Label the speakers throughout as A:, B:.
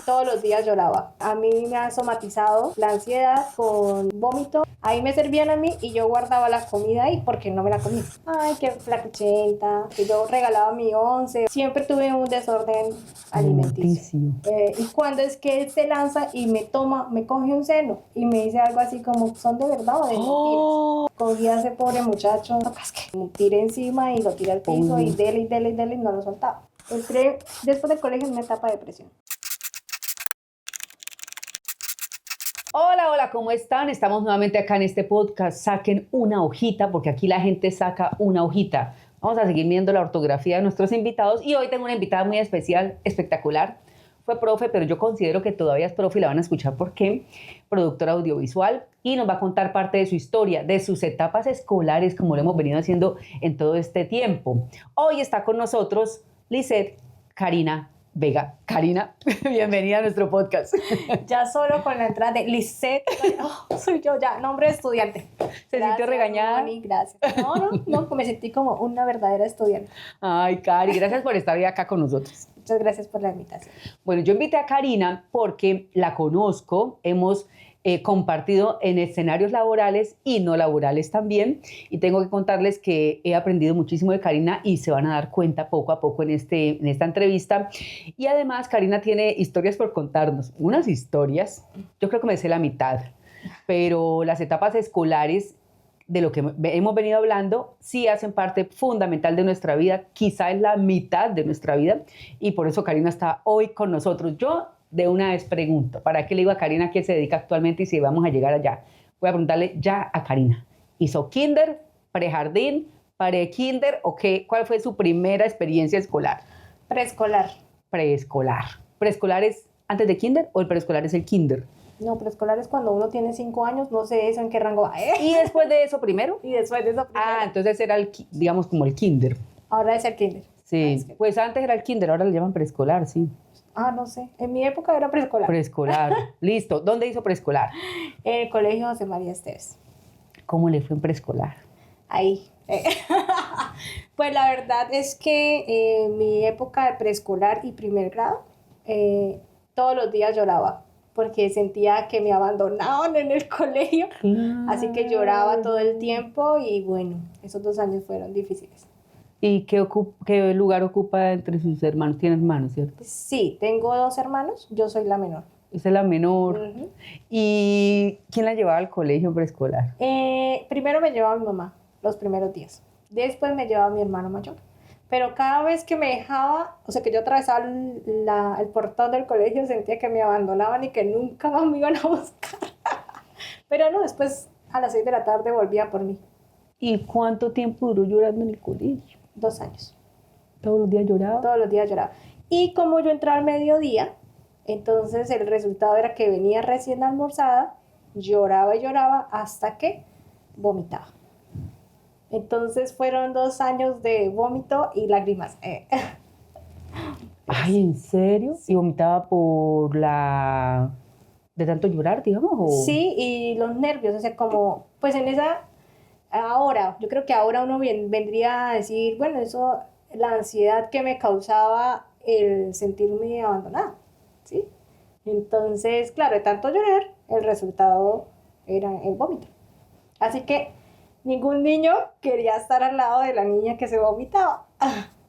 A: todos los días lloraba. A mí me ha somatizado la ansiedad con vómito. Ahí me servían a mí y yo guardaba la comida ahí porque no me la comía. Ay, qué flacuchenta, que yo regalaba mi once. Siempre tuve un desorden alimenticio. Y cuando es que él se lanza y me coge un seno y me dice algo así como, ¿son de verdad o de mentiras? Cogí a ese pobre muchacho, me tiré encima y lo tiré al piso y dele y no lo soltaba. Entré después del colegio en una etapa de depresión.
B: Hola, ¿cómo están? Estamos nuevamente acá en este podcast. Saquen una hojita, porque aquí la gente saca una hojita. Vamos a seguir viendo la ortografía de nuestros invitados y hoy tengo una invitada muy especial, espectacular. Fue profe, pero yo considero que todavía es profe y la van a escuchar porque productora audiovisual y nos va a contar parte de su historia, de sus etapas escolares, como lo hemos venido haciendo en todo este tiempo. Hoy está con nosotros Lisette Karina Vega. Karina, bienvenida a nuestro podcast.
A: Ya solo con la entrada de Lisette, soy yo ya, nombre de estudiante.
B: ¿Se sintió regañada?
A: Moni, gracias. No, me sentí como una verdadera estudiante.
B: Ay, Cari, gracias por estar hoy acá con nosotros.
A: Muchas gracias por la invitación.
B: Bueno, yo invité a Karina porque la conozco, hemos compartido en escenarios laborales y no laborales también, y tengo que contarles que he aprendido muchísimo de Karina y se van a dar cuenta poco a poco en esta entrevista. Y además Karina tiene historias por contarnos, unas historias, yo creo que me sé la mitad, pero las etapas escolares de lo que hemos venido hablando sí hacen parte fundamental de nuestra vida, quizá es la mitad de nuestra vida, y por eso Karina está hoy con nosotros. Yo de una vez pregunto, ¿para qué le digo a Karina qué se dedica actualmente y si vamos a llegar allá? Voy a preguntarle ya a Karina. ¿Hizo kinder, prejardín, pre-kinder o qué? ¿Cuál fue su primera experiencia escolar?
A: Preescolar.
B: Preescolar. ¿Preescolar es antes de kinder o el preescolar es el kinder?
A: No, preescolar es cuando uno tiene 5 años, no sé eso en qué rango va.
B: ¿Y después de eso primero?
A: Y después de eso primero.
B: Ah, entonces era, digamos, como el kinder.
A: Ahora es el kinder.
B: Sí, pues antes era el kinder, ahora le llaman preescolar, sí.
A: Ah, no sé. En mi época era preescolar.
B: Preescolar. Listo. ¿Dónde hizo preescolar?
A: En el colegio José María Esteves.
B: ¿Cómo le fue en preescolar?
A: Ahí. Pues la verdad es que en mi época de preescolar y primer grado, todos los días lloraba porque sentía que me abandonaban en el colegio. Así que lloraba todo el tiempo y bueno, esos 2 años fueron difíciles.
B: ¿Y qué lugar ocupa entre sus hermanos? ¿Tiene hermanos, cierto?
A: Sí, tengo 2 hermanos, yo soy la menor.
B: Esa es la menor. Uh-huh. ¿Y quién la llevaba al colegio preescolar?
A: Primero me llevaba mi mamá, los primeros días. Después me llevaba mi hermano mayor. Pero cada vez que me dejaba, o sea, que yo atravesaba el portón del colegio, sentía que me abandonaban y que nunca más me iban a buscar. Pero no, después a las 6 de la tarde volvía por mí.
B: ¿Y cuánto tiempo duró llorando en el colegio?
A: 2 años.
B: ¿Todos los días lloraba?
A: Todos los días lloraba. Y como yo entraba al mediodía, entonces el resultado era que venía recién almorzada, lloraba y lloraba hasta que vomitaba. Entonces fueron 2 años de vómito y lágrimas.
B: Ay, ¿en serio? Sí. ¿Y vomitaba de tanto llorar, digamos? ¿O?
A: Sí, y los nervios, o sea, como, pues ahora, yo creo que ahora uno vendría a decir, bueno, eso, la ansiedad que me causaba el sentirme abandonada, ¿sí? Entonces, claro, de tanto llorar, el resultado era el vómito. Así que ningún niño quería estar al lado de la niña que se vomitaba.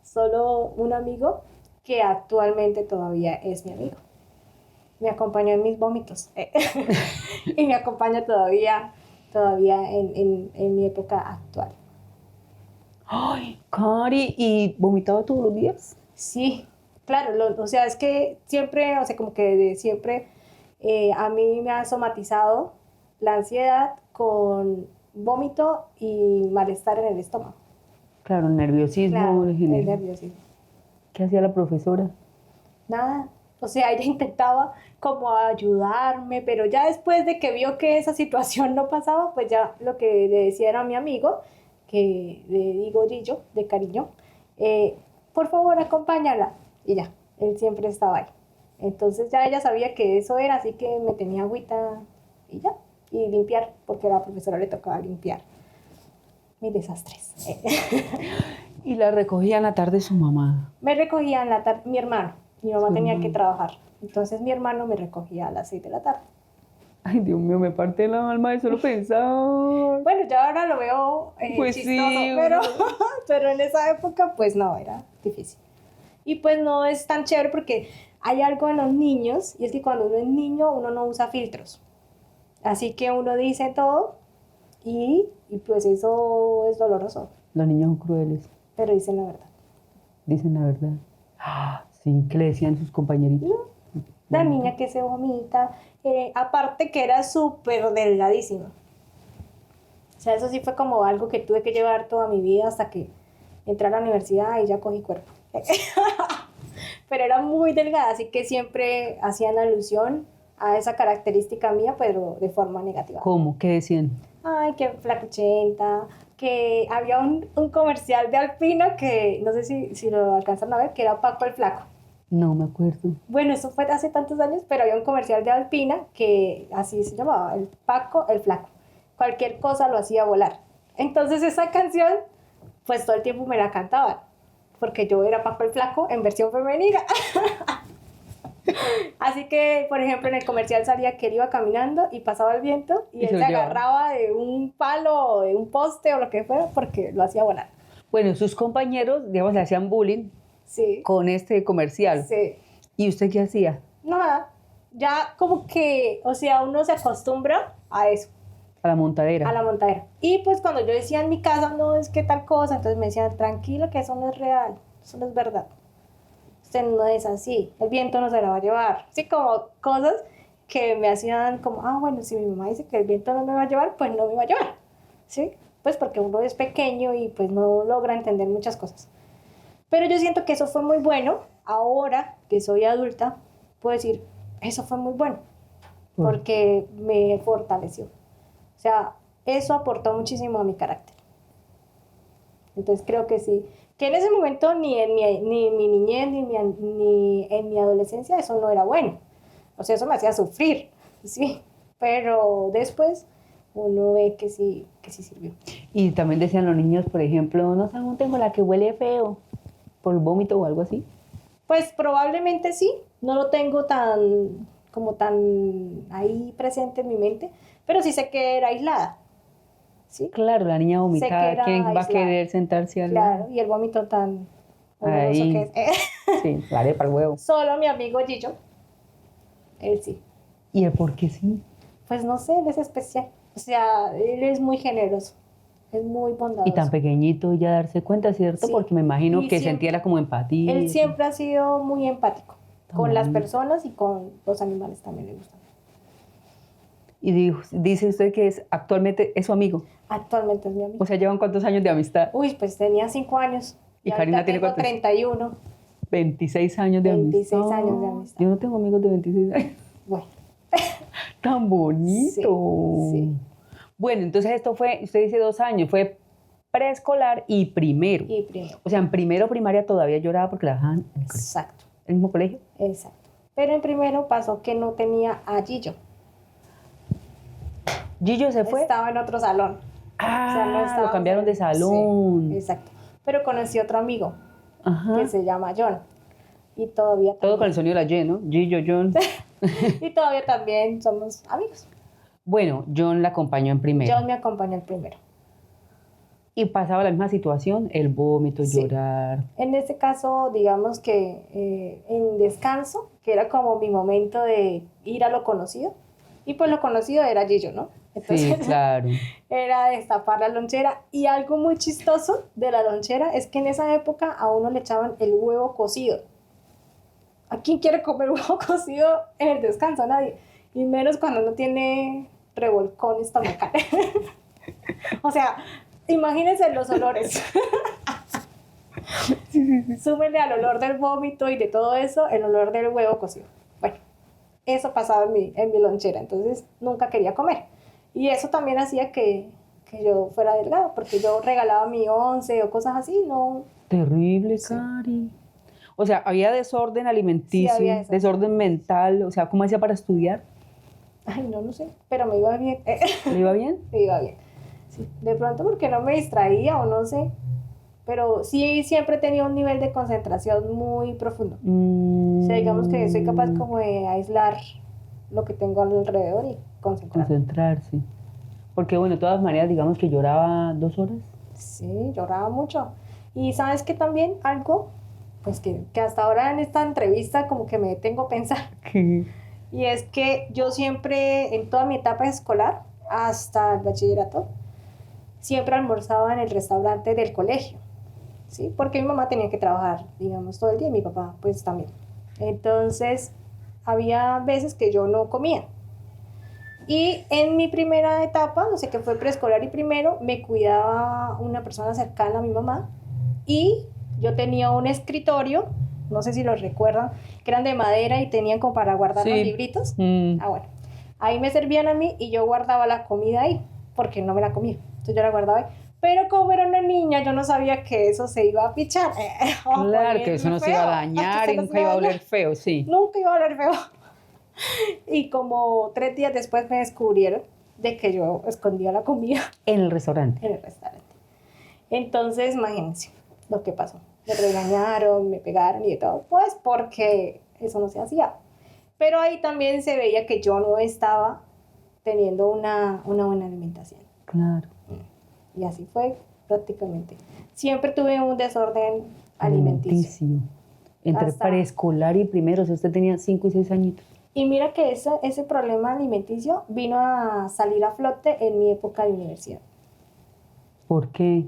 A: Solo un amigo que actualmente todavía es mi amigo. Me acompañó en mis vómitos. Y me acompaña todavía en mi época actual.
B: Ay, Cari, ¿y vomitaba todos los días?
A: Sí, claro. O sea, es que siempre, o sea, como que siempre a mí me ha somatizado la ansiedad con vómito y malestar en el estómago.
B: Claro, el nerviosismo.
A: Claro, el nerviosismo.
B: ¿Qué hacía la profesora?
A: Nada, o sea, ella intentaba como ayudarme, pero ya después de que vio que esa situación no pasaba, pues ya lo que le decía era a mi amigo, que le digo Gillo, de cariño, por favor acompáñala, y ya, él siempre estaba ahí. Entonces ya ella sabía que eso era, así que me tenía agüita y ya. Y limpiar, porque a la profesora le tocaba limpiar mis desastres.
B: ¿Y la recogía en la tarde su mamá?
A: Me recogía en la tarde mi Mi mamá tenía que
B: hermano.
A: trabajar. Entonces mi hermano me recogía a las 6 de la tarde.
B: Ay, Dios mío, me parte el alma de solo pensar.
A: Bueno, yo ahora lo veo
B: Pues
A: chistoso,
B: sí,
A: pero,
B: uno-
A: pero en esa época pues no, era difícil. Y pues no es tan chévere porque hay algo en los niños, y es que cuando uno es niño uno no usa filtros. Así que uno dice todo y pues eso es doloroso,
B: Los niños son crueles,
A: pero dicen la verdad.
B: dicen la verdad. Ah, sí, ¿qué le decían sus compañeritos?
A: La niña que se vomita, aparte que era súper delgadísima. O sea, eso sí fue como algo que tuve que llevar toda mi vida hasta que entré a la universidad y ya cogí cuerpo. Pero era muy delgada, así que siempre hacían alusión a esa característica mía, pero de forma negativa.
B: ¿Cómo? ¿Qué decían?
A: Ay, qué flacuchenta, que había un comercial de Alpina que no sé si lo alcanzan a ver, que era Paco el Flaco.
B: No me acuerdo.
A: Bueno, eso fue hace tantos años, pero había un comercial de Alpina que así se llamaba, el Paco el Flaco. Cualquier cosa lo hacía volar. Entonces esa canción, pues todo el tiempo me la cantaban, porque yo era Paco el Flaco en versión femenina. Así que, por ejemplo, en el comercial salía que él iba caminando y pasaba el viento y
B: Y
A: él
B: se
A: se
B: lo llevaba.
A: agarraba de un palo o de un poste o lo que fuera porque lo hacía volar.
B: Bueno, sus compañeros, digamos, le hacían bullying
A: Sí,
B: con este comercial.
A: sí.
B: ¿Y usted qué hacía?
A: Nada, ya como que, o sea, uno se acostumbra a eso,
B: A la montadera.
A: a la montadera. Y pues cuando yo decía en mi casa, no, es que tal cosa, entonces me decían, tranquilo, que eso no es real, eso no es verdad. Usted no es así, el viento no se la va a llevar. Sí, como cosas que me hacían como, ah, bueno, si mi mamá dice que el viento no me va a llevar, pues no me va a llevar. ¿Sí? Pues porque uno es pequeño y pues no logra entender muchas cosas. Pero yo siento que eso fue muy bueno. Ahora que soy adulta, puedo decir, eso fue muy bueno, porque me fortaleció. O sea, eso aportó muchísimo a mi carácter. Entonces creo que sí. Que en ese momento ni en mi niñez ni en mi adolescencia eso no era bueno. O sea, eso me hacía sufrir, sí. Pero después uno ve que sí sirvió.
B: Y también decían los niños, por ejemplo, no se junten con la que huele feo por vómito o algo así.
A: Pues probablemente sí. No lo tengo como tan ahí presente en mi mente, pero sí sé que era aislada. ¿Sí?
B: Claro, la niña
A: Sé que
B: vomitada,
A: era
B: ¿quién va a
A: aislada.
B: querer sentarse al lado?
A: Claro, y el vómito tan horroroso
B: Ahí.
A: que es.
B: Sí, la arepa, el huevo.
A: Solo mi amigo Gillo, él sí.
B: ¿Y el por qué sí?
A: Pues no sé, él es especial. O sea, él es muy generoso, es muy bondadoso.
B: Y tan pequeñito ya darse cuenta, ¿cierto?
A: Sí.
B: Porque me imagino
A: Y
B: que
A: siempre-
B: sentía era como empatía.
A: Él siempre ha sido muy empático con las
B: bonito.
A: personas y con los animales también le gustan.
B: Y dice usted que actualmente es su amigo.
A: Actualmente es mi amigo.
B: O sea, ¿llevan cuántos años de amistad?
A: Uy, pues tenía 5 años.
B: ¿Y
A: ahorita
B: Karina tiene
A: tengo
B: cuántos?
A: 31.
B: 26 años de
A: 26
B: amistad.
A: años de amistad.
B: Yo no tengo amigos de 26 años.
A: Bueno,
B: Tan bonito.
A: Sí.
B: Bueno, entonces esto fue, usted dice 2 años, fue preescolar y primero.
A: y primero.
B: O sea, en primero primaria todavía lloraba porque la dejaban en
A: Exacto,
B: el mismo colegio.
A: exacto. Pero en primero pasó que no tenía a Gillo.
B: Gillo se fue.
A: Estaba en otro salón.
B: Ah,
A: O sea, no
B: lo
A: estábamos
B: cambiaron de
A: en-
B: salón.
A: Sí, exacto. Pero conocí otro amigo
B: Ajá.
A: que se llama John. Y todavía
B: Todo con
A: también,
B: el sonido de la Y, ¿no? Gillo, John.
A: y todavía también somos amigos.
B: Bueno, John la acompañó en primero.
A: John me acompañó el primero.
B: Y pasaba la misma situación, el vómito,
A: Sí.
B: llorar.
A: En este caso, digamos que en descanso, que era como mi momento de ir a lo conocido. Y pues lo conocido era Gillo, ¿no?
B: Sí, claro.
A: Era destapar la lonchera. Y algo muy chistoso de la lonchera es que en esa época a uno le echaban el huevo cocido. ¿A quién quiere comer huevo cocido en el descanso? Nadie. Y menos cuando uno tiene revolcón estomacal. O sea, imagínense los olores. Súmenle al olor del vómito y de todo eso, el olor del huevo cocido. Bueno, eso pasaba en mi lonchera, entonces nunca quería comer. Y eso también hacía que yo fuera delgada, porque yo regalaba mi once o cosas así, no.
B: Terrible,
A: Sí.
B: Cari. O sea, había desorden alimenticio,
A: Sí, había desorden.
B: desorden mental. O sea, ¿cómo hacía para estudiar?
A: Ay, no sé, pero me iba bien.
B: ¿Le iba bien?
A: Me iba bien. Sí, de pronto porque no me distraía o no sé, pero sí siempre tenía un nivel de concentración muy profundo. O sea, digamos que soy capaz como de aislar lo que tengo alrededor y concentrarme.
B: Concentrarse. Porque bueno, de todas maneras, digamos que lloraba 2 horas.
A: Sí, lloraba mucho. Y sabes que también algo, pues que hasta ahora en esta entrevista como que me detengo a pensar. Y es que yo siempre, en toda mi etapa escolar, hasta el bachillerato, siempre almorzaba en el restaurante del colegio, ¿sí? Porque mi mamá tenía que trabajar, digamos, todo el día y mi papá, pues también. Entonces, había veces que yo no comía. Y en mi primera etapa, no sé qué fue preescolar y primero, me cuidaba una persona cercana a mi mamá y yo tenía un escritorio, no sé si los recuerdan, que eran de madera y tenían como para guardar los
B: Sí.
A: libritos.
B: Mm.
A: Ah, bueno. Ahí me servían a mí y yo guardaba la comida ahí, porque no me la comía. Entonces yo la guardaba ahí. Pero como era una niña, yo no sabía que eso se iba a pichar.
B: Claro, que eso no se iba a dañar y nunca iba a oler feo, sí.
A: Nunca iba a oler feo. Y como 3 días después me descubrieron de que yo escondía la comida
B: En el restaurante.
A: en el restaurante. Entonces, imagínense lo que pasó. Me regañaron, me pegaron y de todo, pues porque eso no se hacía. Pero ahí también se veía que yo no estaba teniendo una buena alimentación.
B: Claro.
A: Y así fue prácticamente. Siempre tuve un desorden alimenticio.
B: Entre
A: Hasta-
B: preescolar y primero, o sea, usted tenía 5 y 6 añitos.
A: Y mira que ese problema alimenticio vino a salir a flote en mi época de universidad.
B: ¿Por qué?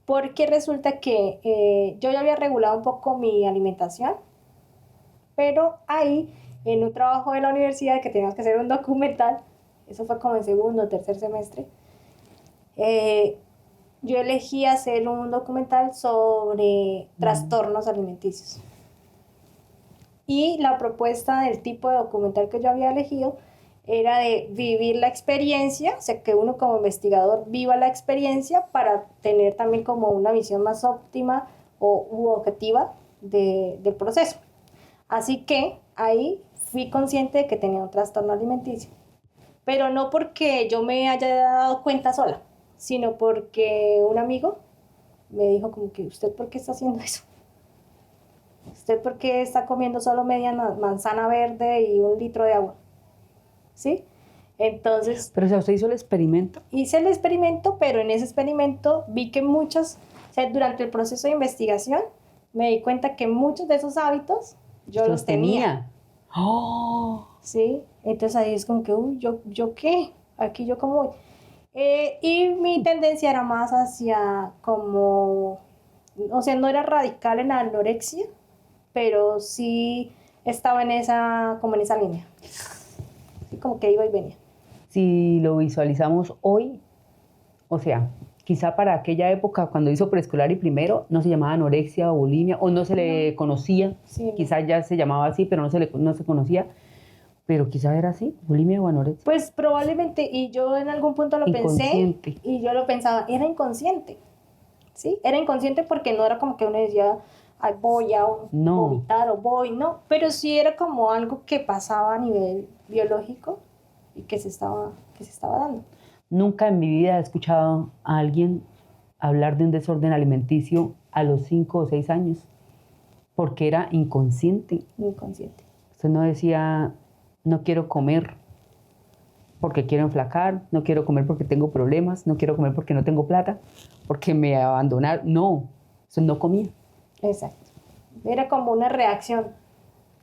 A: Porque resulta que yo ya había regulado un poco mi alimentación, pero ahí, en un trabajo de la universidad que teníamos que hacer un documental, eso fue como en segundo o tercer semestre, yo elegí hacer un documental sobre trastornos alimenticios. Y la propuesta del tipo de documental que yo había elegido era de vivir la experiencia, o sea, que uno como investigador viva la experiencia para tener también como una visión más óptima u objetiva del proceso. Así que ahí fui consciente de que tenía un trastorno alimenticio, pero no porque yo me haya dado cuenta sola, sino porque un amigo me dijo como que, ¿usted por qué está haciendo eso? ¿Usted por qué está comiendo solo media manzana verde y 1 litro de agua? ¿Sí? Entonces
B: Pero, o sea, usted hizo el experimento.
A: hice el experimento, pero en ese experimento vi que muchos, o sea, durante el proceso de investigación, me di cuenta que muchos de esos hábitos yo los tenía.
B: ¡Oh!
A: ¿Sí? Entonces ahí es como que, uy, ¿yo qué? Aquí yo como voy. Y mi tendencia era más hacia como, o sea, no era radical en la anorexia, pero sí estaba como en esa línea. Sí, como que iba y venía.
B: Si lo visualizamos hoy, o sea, quizá para aquella época, cuando hizo preescolar y primero, no se llamaba anorexia o bulimia, o no se le conocía.
A: Sí.
B: Quizá ya se llamaba así, pero no se conocía. Pero quizá era así, bulimia o anorexia.
A: Pues probablemente, y yo en algún punto lo pensé,
B: Inconsciente.
A: y yo lo pensaba, era inconsciente, ¿sí? Era inconsciente porque no era como que uno decía, ay, voy a
B: No.
A: vomitar o voy, no, pero sí era como algo que pasaba a nivel biológico y que se estaba dando.
B: Nunca en mi vida he escuchado a alguien hablar de un desorden alimenticio a los 5 o 6 años, porque era inconsciente.
A: Inconsciente.
B: Usted no decía, no quiero comer porque quiero enflacar, no quiero comer porque tengo problemas, no quiero comer porque no tengo plata, porque me abandonaron. No, usted no comía.
A: Exacto. Era como una reacción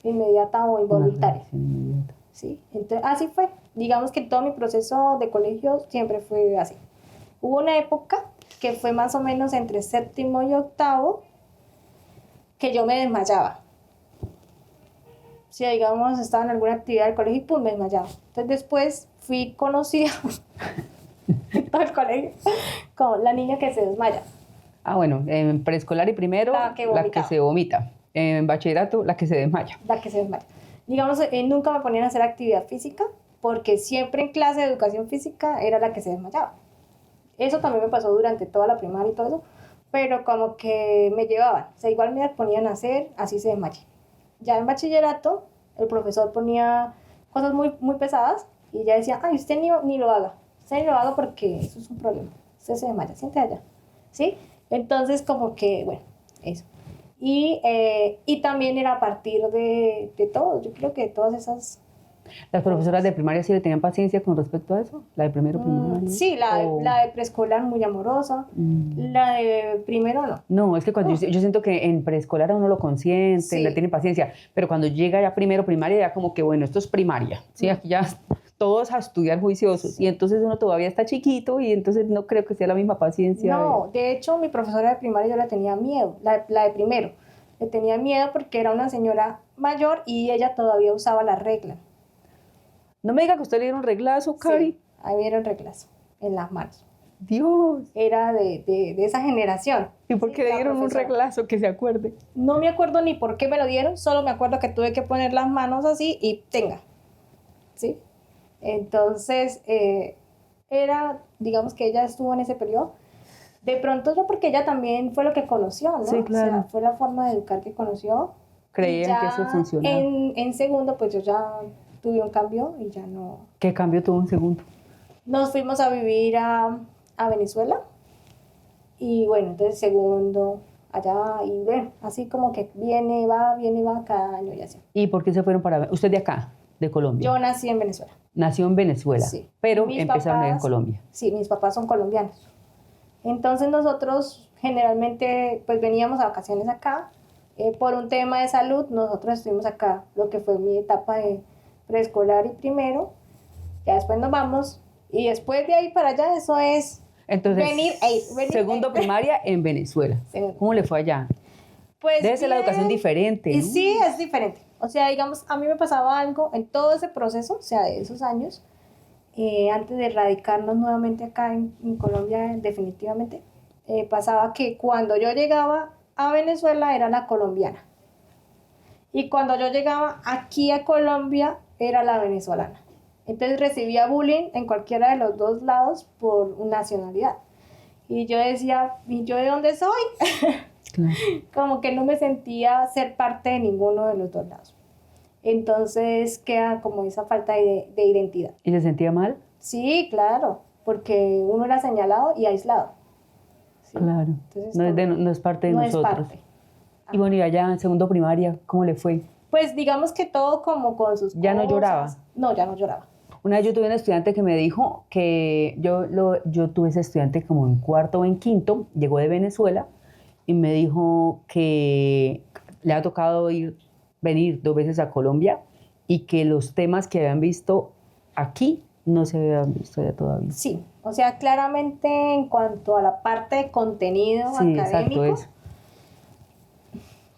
A: inmediata o
B: Una
A: involuntaria.
B: reacción inmediata.
A: ¿Sí? Entonces, así fue. Digamos que todo mi proceso de colegio siempre fue así. Hubo una época que fue más o menos entre séptimo y octavo que yo me desmayaba. Si, digamos, estaba en alguna actividad del colegio y pum, me desmayaba. Entonces después fui conocida en todo el colegio como la niña que se desmaya.
B: Ah, bueno, en preescolar y primero,
A: La que
B: la que
A: vomitaba.
B: se vomita. En bachillerato, la que se desmaya.
A: La que se desmaya. Digamos, nunca me ponían a hacer actividad física porque siempre en clase de educación física era la que se desmayaba. Eso también me pasó durante toda la primaria y todo eso, pero como que me llevaban. O sea, igual me ponían a hacer, así se desmaye. Ya en bachillerato, el profesor ponía cosas muy, muy pesadas y ya decía, ay, usted ni lo haga. Usted ni lo haga porque eso es un problema. Usted se desmaya, siente allá. ¿Sí? Entonces, como que, bueno, eso. Y también era a partir de todo, yo creo que todas esas...
B: ¿Las profesoras de primaria sí le tenían paciencia con respecto a eso? ¿La de primero primaria?
A: Sí, la de preescolar muy amorosa, la de primero no.
B: No, es que cuando yo siento que en preescolar a uno lo consiente,
A: Sí.
B: le tiene paciencia, pero cuando llega ya primero primaria, ya como que bueno, esto es primaria, ¿sí? Aquí ya todos a estudiar juiciosos, y entonces uno todavía está chiquito y entonces no creo que sea la misma paciencia.
A: No, de hecho mi profesora de primaria yo le tenía miedo, la de primero, le tenía miedo porque era una señora mayor y ella todavía usaba la regla.
B: No me diga que usted le dieron reglazo, Cari.
A: Sí, a mí era un reglazo en las manos.
B: Dios.
A: Era de esa generación.
B: ¿Y por qué le dieron un reglazo que se acuerde?
A: No me acuerdo ni por qué me lo dieron, solo me acuerdo que tuve que poner las manos así y tenga. ¿Sí? Entonces, digamos que ella estuvo en ese periodo. De pronto yo porque ella también fue lo que conoció, ¿no?
B: Sí, claro.
A: O sea, fue la forma de educar que conoció.
B: Creían que eso funcionaba.
A: En segundo, pues yo ya tuve un cambio y ya no...
B: ¿Qué cambio tuvo en segundo?
A: Nos fuimos a vivir a Venezuela y bueno, entonces segundo allá y bueno, así como que viene, va cada año y así.
B: ¿Y por qué se fueron para... ¿Usted de acá, de Colombia?
A: Yo nací en Venezuela.
B: Nació en Venezuela,
A: Sí.
B: pero
A: Mis
B: empezaron
A: papás,
B: en Colombia.
A: Sí, mis papás son colombianos. Entonces nosotros generalmente pues veníamos a vacaciones acá. Por un tema de salud, nosotros estuvimos acá, lo que fue mi etapa de preescolar y primero. Ya después nos vamos y después de ahí para allá, eso es
B: entonces,
A: venir.
B: Segundo primaria en Venezuela.
A: Segundo.
B: ¿Cómo le fue allá?
A: Pues
B: debe ser la educación diferente, ¿no?
A: Y sí, es diferente. O sea, digamos, a mí me pasaba algo en todo ese proceso, o sea, de esos años, antes de radicarnos nuevamente acá en Colombia, definitivamente, pasaba que cuando yo llegaba a Venezuela era la colombiana. Y cuando yo llegaba aquí a Colombia era la venezolana. Entonces recibía bullying en cualquiera de los dos lados por nacionalidad. Y yo decía, ¿y yo de dónde soy?
B: Claro.
A: Como que no me sentía ser parte de ninguno de los dos lados. Entonces queda como esa falta de identidad.
B: ¿Y se sentía mal?
A: Sí, claro, porque uno era señalado y aislado. ¿Sí?
B: Claro, entonces, no es parte de
A: no
B: nosotros.
A: Es parte.
B: Y bueno, y allá en segundo primaria, ¿cómo le fue?
A: Pues digamos que todo como con sus
B: ¿Ya
A: cosas.
B: no lloraba?
A: No, ya no lloraba.
B: Una vez yo tuve una estudiante que me dijo que yo tuve ese estudiante como en cuarto o en quinto, llegó de Venezuela y me dijo que le ha tocado venir 2 veces a Colombia y que los temas que habían visto aquí no se habían visto ya todavía.
A: Sí, o sea, claramente en cuanto a la parte de contenido
B: sí,
A: académico,
B: exacto, eso.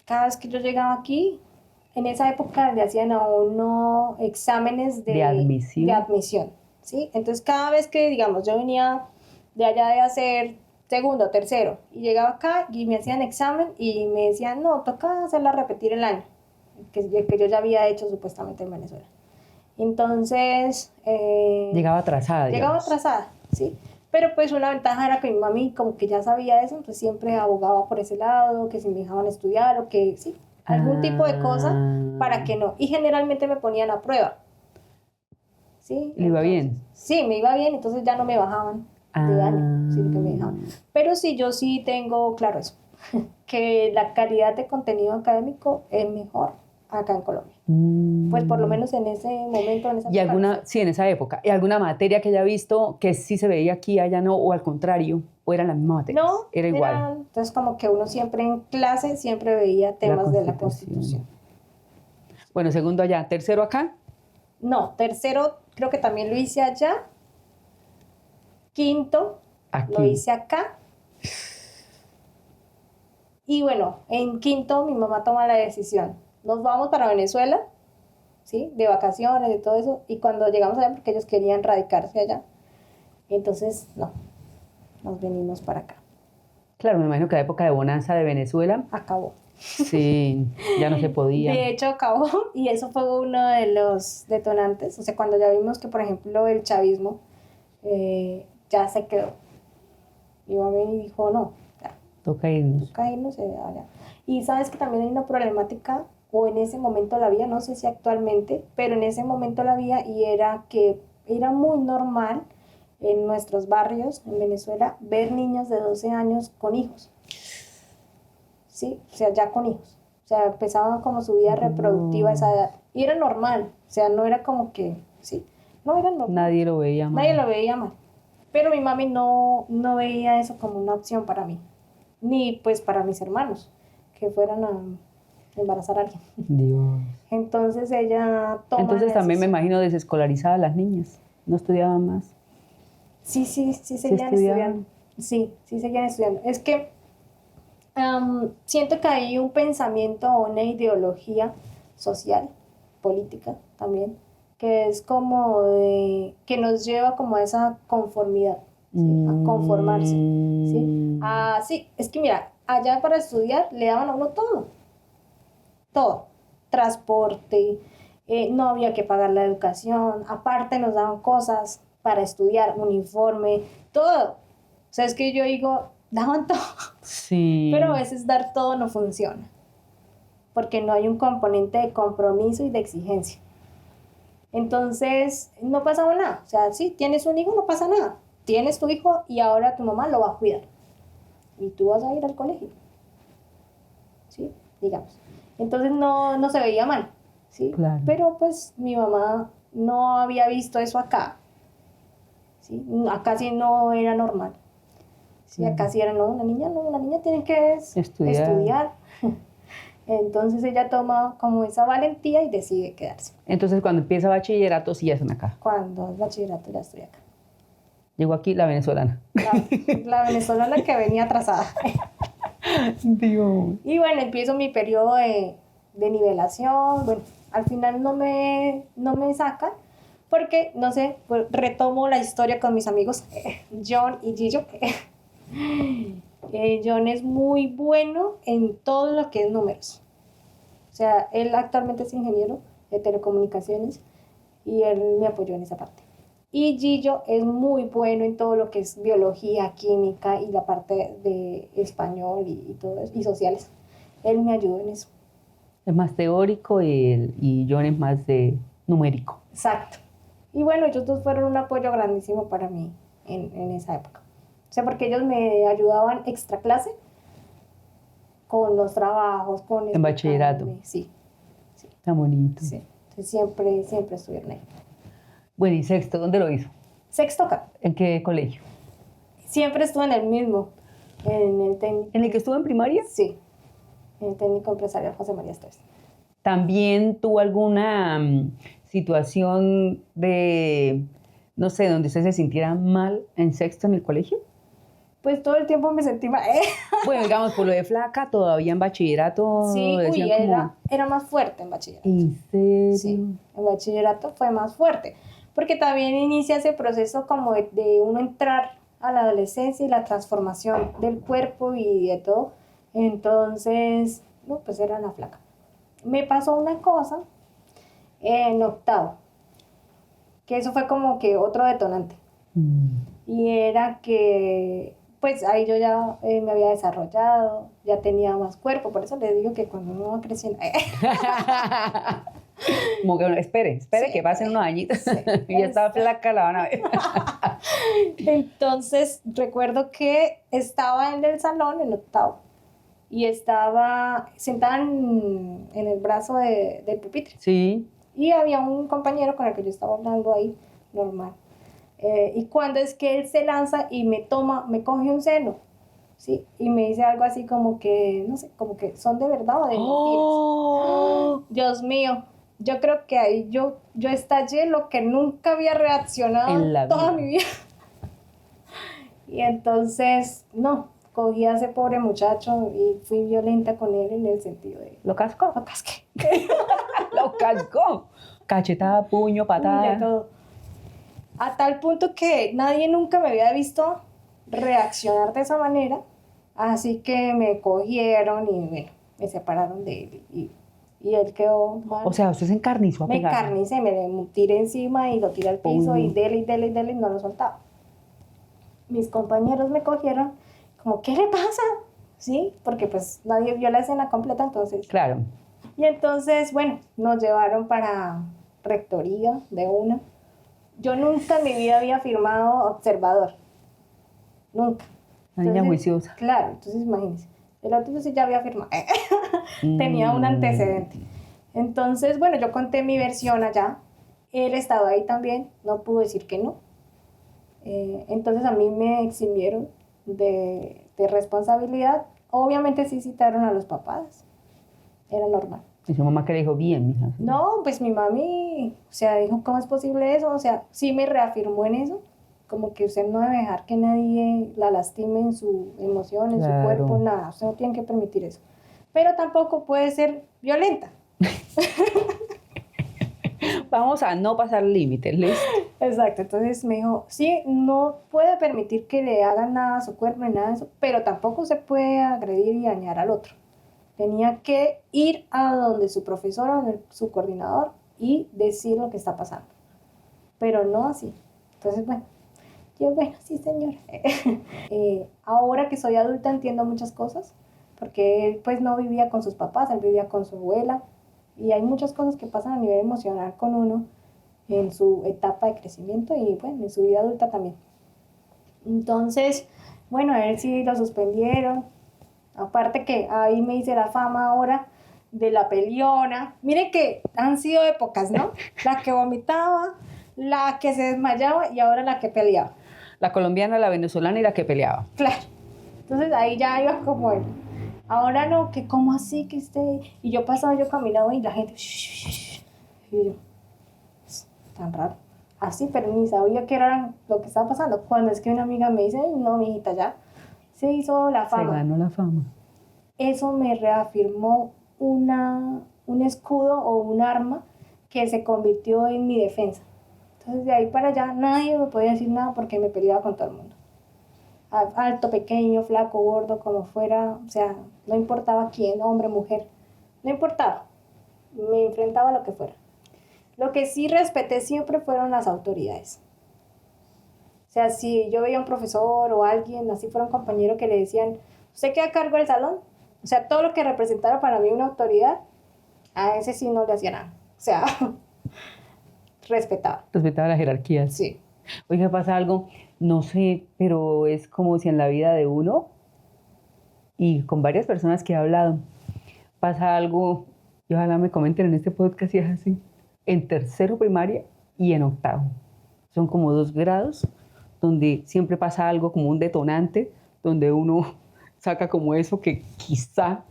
A: Cada vez que yo llegaba aquí, en esa época le hacían a uno exámenes de admisión, ¿sí? Entonces cada vez que, digamos, yo venía de allá de hacer segundo, tercero, y llegaba acá y me hacían examen y me decían, no, toca hacerla repetir el año, que yo ya había hecho supuestamente en Venezuela. Entonces...
B: llegaba atrasada,
A: Llegaba
B: digamos.
A: atrasada, ¿sí? Pero pues una ventaja era que mi mami como que ya sabía eso, entonces siempre abogaba por ese lado, que si me dejaban estudiar o que sí, algún tipo de cosa para que no. Y generalmente me ponían a prueba. ¿Sí?
B: ¿Le iba bien?
A: Sí, me iba bien, entonces ya no me bajaban de año, sino que me dejaban. Pero sí, yo sí tengo claro eso, que la calidad de contenido académico es mejor acá en Colombia. Pues por lo menos en ese momento, en esa
B: época. Sí, en esa época. ¿Y alguna materia que haya visto que sí se veía aquí, allá no, o al contrario, o eran las mismas materias?
A: No,
B: era igual.
A: Entonces como que uno siempre en clase siempre veía temas de la Constitución.
B: Bueno, segundo allá, tercero acá.
A: No, tercero creo que también lo hice allá. Quinto
B: aquí.
A: Lo hice acá. Y bueno, en quinto mi mamá toma la decisión. Nos vamos para Venezuela, ¿sí? De vacaciones, de todo eso. Y cuando llegamos allá, porque ellos querían radicarse allá, entonces no, nos venimos para acá.
B: Claro, me imagino que la época de bonanza de Venezuela
A: acabó.
B: Sí, ya no se podía.
A: De hecho, acabó y eso fue uno de los detonantes. O sea, cuando ya vimos que, por ejemplo, el chavismo ya se quedó. Mi mamá me dijo, no, ya.
B: Toca irnos.
A: Toca irnos allá. Y sabes que también hay una problemática, o en ese momento la había, no sé si actualmente, pero en ese momento la había, y era que era muy normal en nuestros barrios, en Venezuela, ver niños de 12 años con hijos. ¿sí? O sea, ya con hijos. O sea, empezaban como su vida reproductiva a esa edad. Y era normal, o sea, no era como que, ¿sí? No era normal.
B: Nadie lo veía mal.
A: Nadie lo veía mal. Pero mi mami no veía eso como una opción para mí, ni pues para mis hermanos, que fueran a embarazar a alguien.
B: Dios.
A: Entonces ella toma
B: Entonces
A: la
B: también me
A: decisión.
B: imagino desescolarizadas las niñas. No estudiaban más.
A: Sí, seguían
B: estudiaban.
A: estudiando. Sí, seguían estudiando. Es que siento que hay un pensamiento o una ideología social, política también, que es como de, que nos lleva como a esa conformidad, ¿sí? A conformarse, ¿sí? Sí, es que mira, allá para estudiar le daban a uno todo, transporte, no había que pagar la educación, aparte nos daban cosas para estudiar, uniforme, todo. O sea, es que yo digo, daban todo,
B: Sí.
A: pero a veces dar todo no funciona, porque no hay un componente de compromiso y de exigencia. Entonces, no pasaba nada. O sea, sí, tienes un hijo, no pasa nada. Tienes tu hijo y ahora tu mamá lo va a cuidar. Y tú vas a ir al colegio. ¿Sí? Digamos. Entonces no se veía mal. ¿Sí?
B: Claro.
A: Pero pues mi mamá no había visto eso acá. ¿Sí? Acá sí no era normal. ¿Sí? Acá sí era, no, una niña tiene que estudiar. Entonces ella toma como esa valentía y decide quedarse.
B: Entonces cuando empieza bachillerato sí ya están acá.
A: Cuando es bachillerato ya estoy acá.
B: Llegó aquí la venezolana.
A: La venezolana que venía atrasada.
B: Dios.
A: Y bueno, empiezo mi periodo de nivelación. Bueno, al final no me sacan porque, no sé, pues retomo la historia con mis amigos John y Gillo. John es muy bueno en todo lo que es números. O sea, él actualmente es ingeniero de telecomunicaciones y él me apoyó en esa parte. Y Gillo es muy bueno en todo lo que es biología, química y la parte de español y todo eso, y sociales. Él me ayudó en eso.
B: Es más teórico y John es más de numérico.
A: Exacto. Y bueno, ellos dos fueron un apoyo grandísimo para mí en esa época. O sea, porque ellos me ayudaban extra clase con los trabajos, con
B: En bachillerato.
A: Sí,
B: Está bonito.
A: sí. Entonces siempre estuvieron ahí.
B: Bueno, ¿y sexto? ¿Dónde lo hizo?
A: Sexto acá.
B: ¿En qué colegio?
A: Siempre estuve en el mismo, en el técnico.
B: ¿En el que estuvo en primaria?
A: Sí, en el técnico empresarial José María Estés.
B: ¿También tuvo alguna situación de, no sé, donde usted se sintiera mal en sexto en el colegio?
A: Pues todo el tiempo me sentí mal.
B: Bueno, digamos, por lo de flaca, todavía en bachillerato
A: Sí,
B: decían como...
A: era más fuerte en bachillerato.
B: ¿En serio?
A: Sí, en bachillerato fue más fuerte, porque también inicia ese proceso como de uno entrar a la adolescencia y la transformación del cuerpo y de todo. Entonces, no, pues era la flaca. Me pasó una cosa en octavo, que eso fue como que otro detonante. Y era que, pues ahí yo ya me había desarrollado, ya tenía más cuerpo, por eso les digo que cuando uno va creciendo...
B: Como que, espere
A: Sí.
B: que pasen unos añitos.
A: Sí.
B: Y esta flaca la van a ver.
A: Entonces recuerdo que estaba en el salón en octavo y estaba sentada en el brazo del pupitre
B: Sí.
A: y había un compañero con el que yo estaba hablando ahí, normal. Y cuando es que él se lanza y me coge un seno, ¿sí? Y me dice algo así como que, no sé, como que son de verdad o de mentiras.
B: ¡Oh!
A: Dios mío, yo creo que ahí yo estallé lo que nunca había reaccionado
B: En la
A: toda
B: vida.
A: mi vida. Y entonces, no, cogí a ese pobre muchacho y fui violenta con él en el sentido de...
B: ¿Lo cascó?
A: Lo casqué.
B: Lo cascó. Cachetada, puño,
A: De
B: patada.
A: todo. A tal punto que nadie nunca me había visto reaccionar de esa manera. Así que me cogieron y bueno, me separaron de él. Y él quedó mal.
B: O sea, usted se encarnizó a
A: me
B: pegar.
A: encarnicé, me le tiré encima y lo tiré al piso y dele y no lo soltaba. Mis compañeros me cogieron como, ¿qué le pasa? ¿Sí? Porque pues nadie vio la escena completa, entonces...
B: Claro.
A: Y entonces, bueno, nos llevaron para rectoría de una. Yo nunca en mi vida había firmado observador. Nunca.
B: La niña juiciosa.
A: Claro, entonces imagínense. El otro sí ya había firmado. Tenía un antecedente. Entonces, bueno, yo conté mi versión allá. Él estaba ahí también, no pudo decir que no. Entonces a mí me eximieron de responsabilidad. Obviamente sí citaron a los papás. Era normal.
B: ¿Y su mamá qué le dijo? Bien, mija. ¿Sí?
A: No, pues mi mami, o sea, dijo, ¿cómo es posible eso? O sea, sí me reafirmó en eso. Como que usted no debe dejar que nadie la lastime en su emoción, en su cuerpo, nada. Usted no tiene que permitir eso. Pero tampoco puede ser violenta.
B: Vamos a no pasar límites, ¿listo?
A: Exacto, entonces me dijo, sí, no puede permitir que le hagan nada a su cuerpo ni nada de eso, pero tampoco se puede agredir y dañar al otro. Tenía que ir a donde su profesora, donde su coordinador y decir lo que está pasando. Pero no así. Entonces, bueno, yo, bueno, sí, señor. Ahora que soy adulta entiendo muchas cosas, porque él pues no vivía con sus papás, él vivía con su abuela, y hay muchas cosas que pasan a nivel emocional con uno en su etapa de crecimiento y bueno, en su vida adulta también. Entonces, bueno, a él sí lo suspendieron. Aparte que ahí me hice la fama ahora de la peleona. Miren que han sido épocas, ¿no? La que vomitaba, la que se desmayaba y ahora la que peleaba.
B: La colombiana, la venezolana y la que peleaba.
A: Claro. Entonces ahí ya iba como él. Ahora no, que cómo así que esté. Y yo pasaba, yo caminaba y la gente. Y yo, tan raro. Así, pero ni sabía qué era lo que estaba pasando. Cuando es que una amiga me dice, no, mijita, ya se hizo la fama.
B: Se ganó la fama.
A: Eso me reafirmó un escudo o un arma que se convirtió en mi defensa. Entonces de ahí para allá nadie me podía decir nada porque me peleaba con todo el mundo. Alto, pequeño, flaco, gordo, como fuera, o sea, no importaba quién, hombre, mujer, no importaba. Me enfrentaba a lo que fuera. Lo que sí respeté siempre fueron las autoridades. O sea, si yo veía a un profesor o alguien, así fuera un compañero que le decían, ¿usted queda a cargo del salón? O sea, todo lo que representara para mí una autoridad, a ese sí no le hacía nada. O sea, respetaba.
B: Respetaba las jerarquías.
A: Sí.
B: Oiga, pasa algo, no sé, pero es como si en la vida de uno y con varias personas que he hablado, pasa algo, y ojalá me comenten en este podcast si es así, en tercero primaria y en octavo. Son como 2 grados donde siempre pasa algo como un detonante, donde uno saca como eso que quizá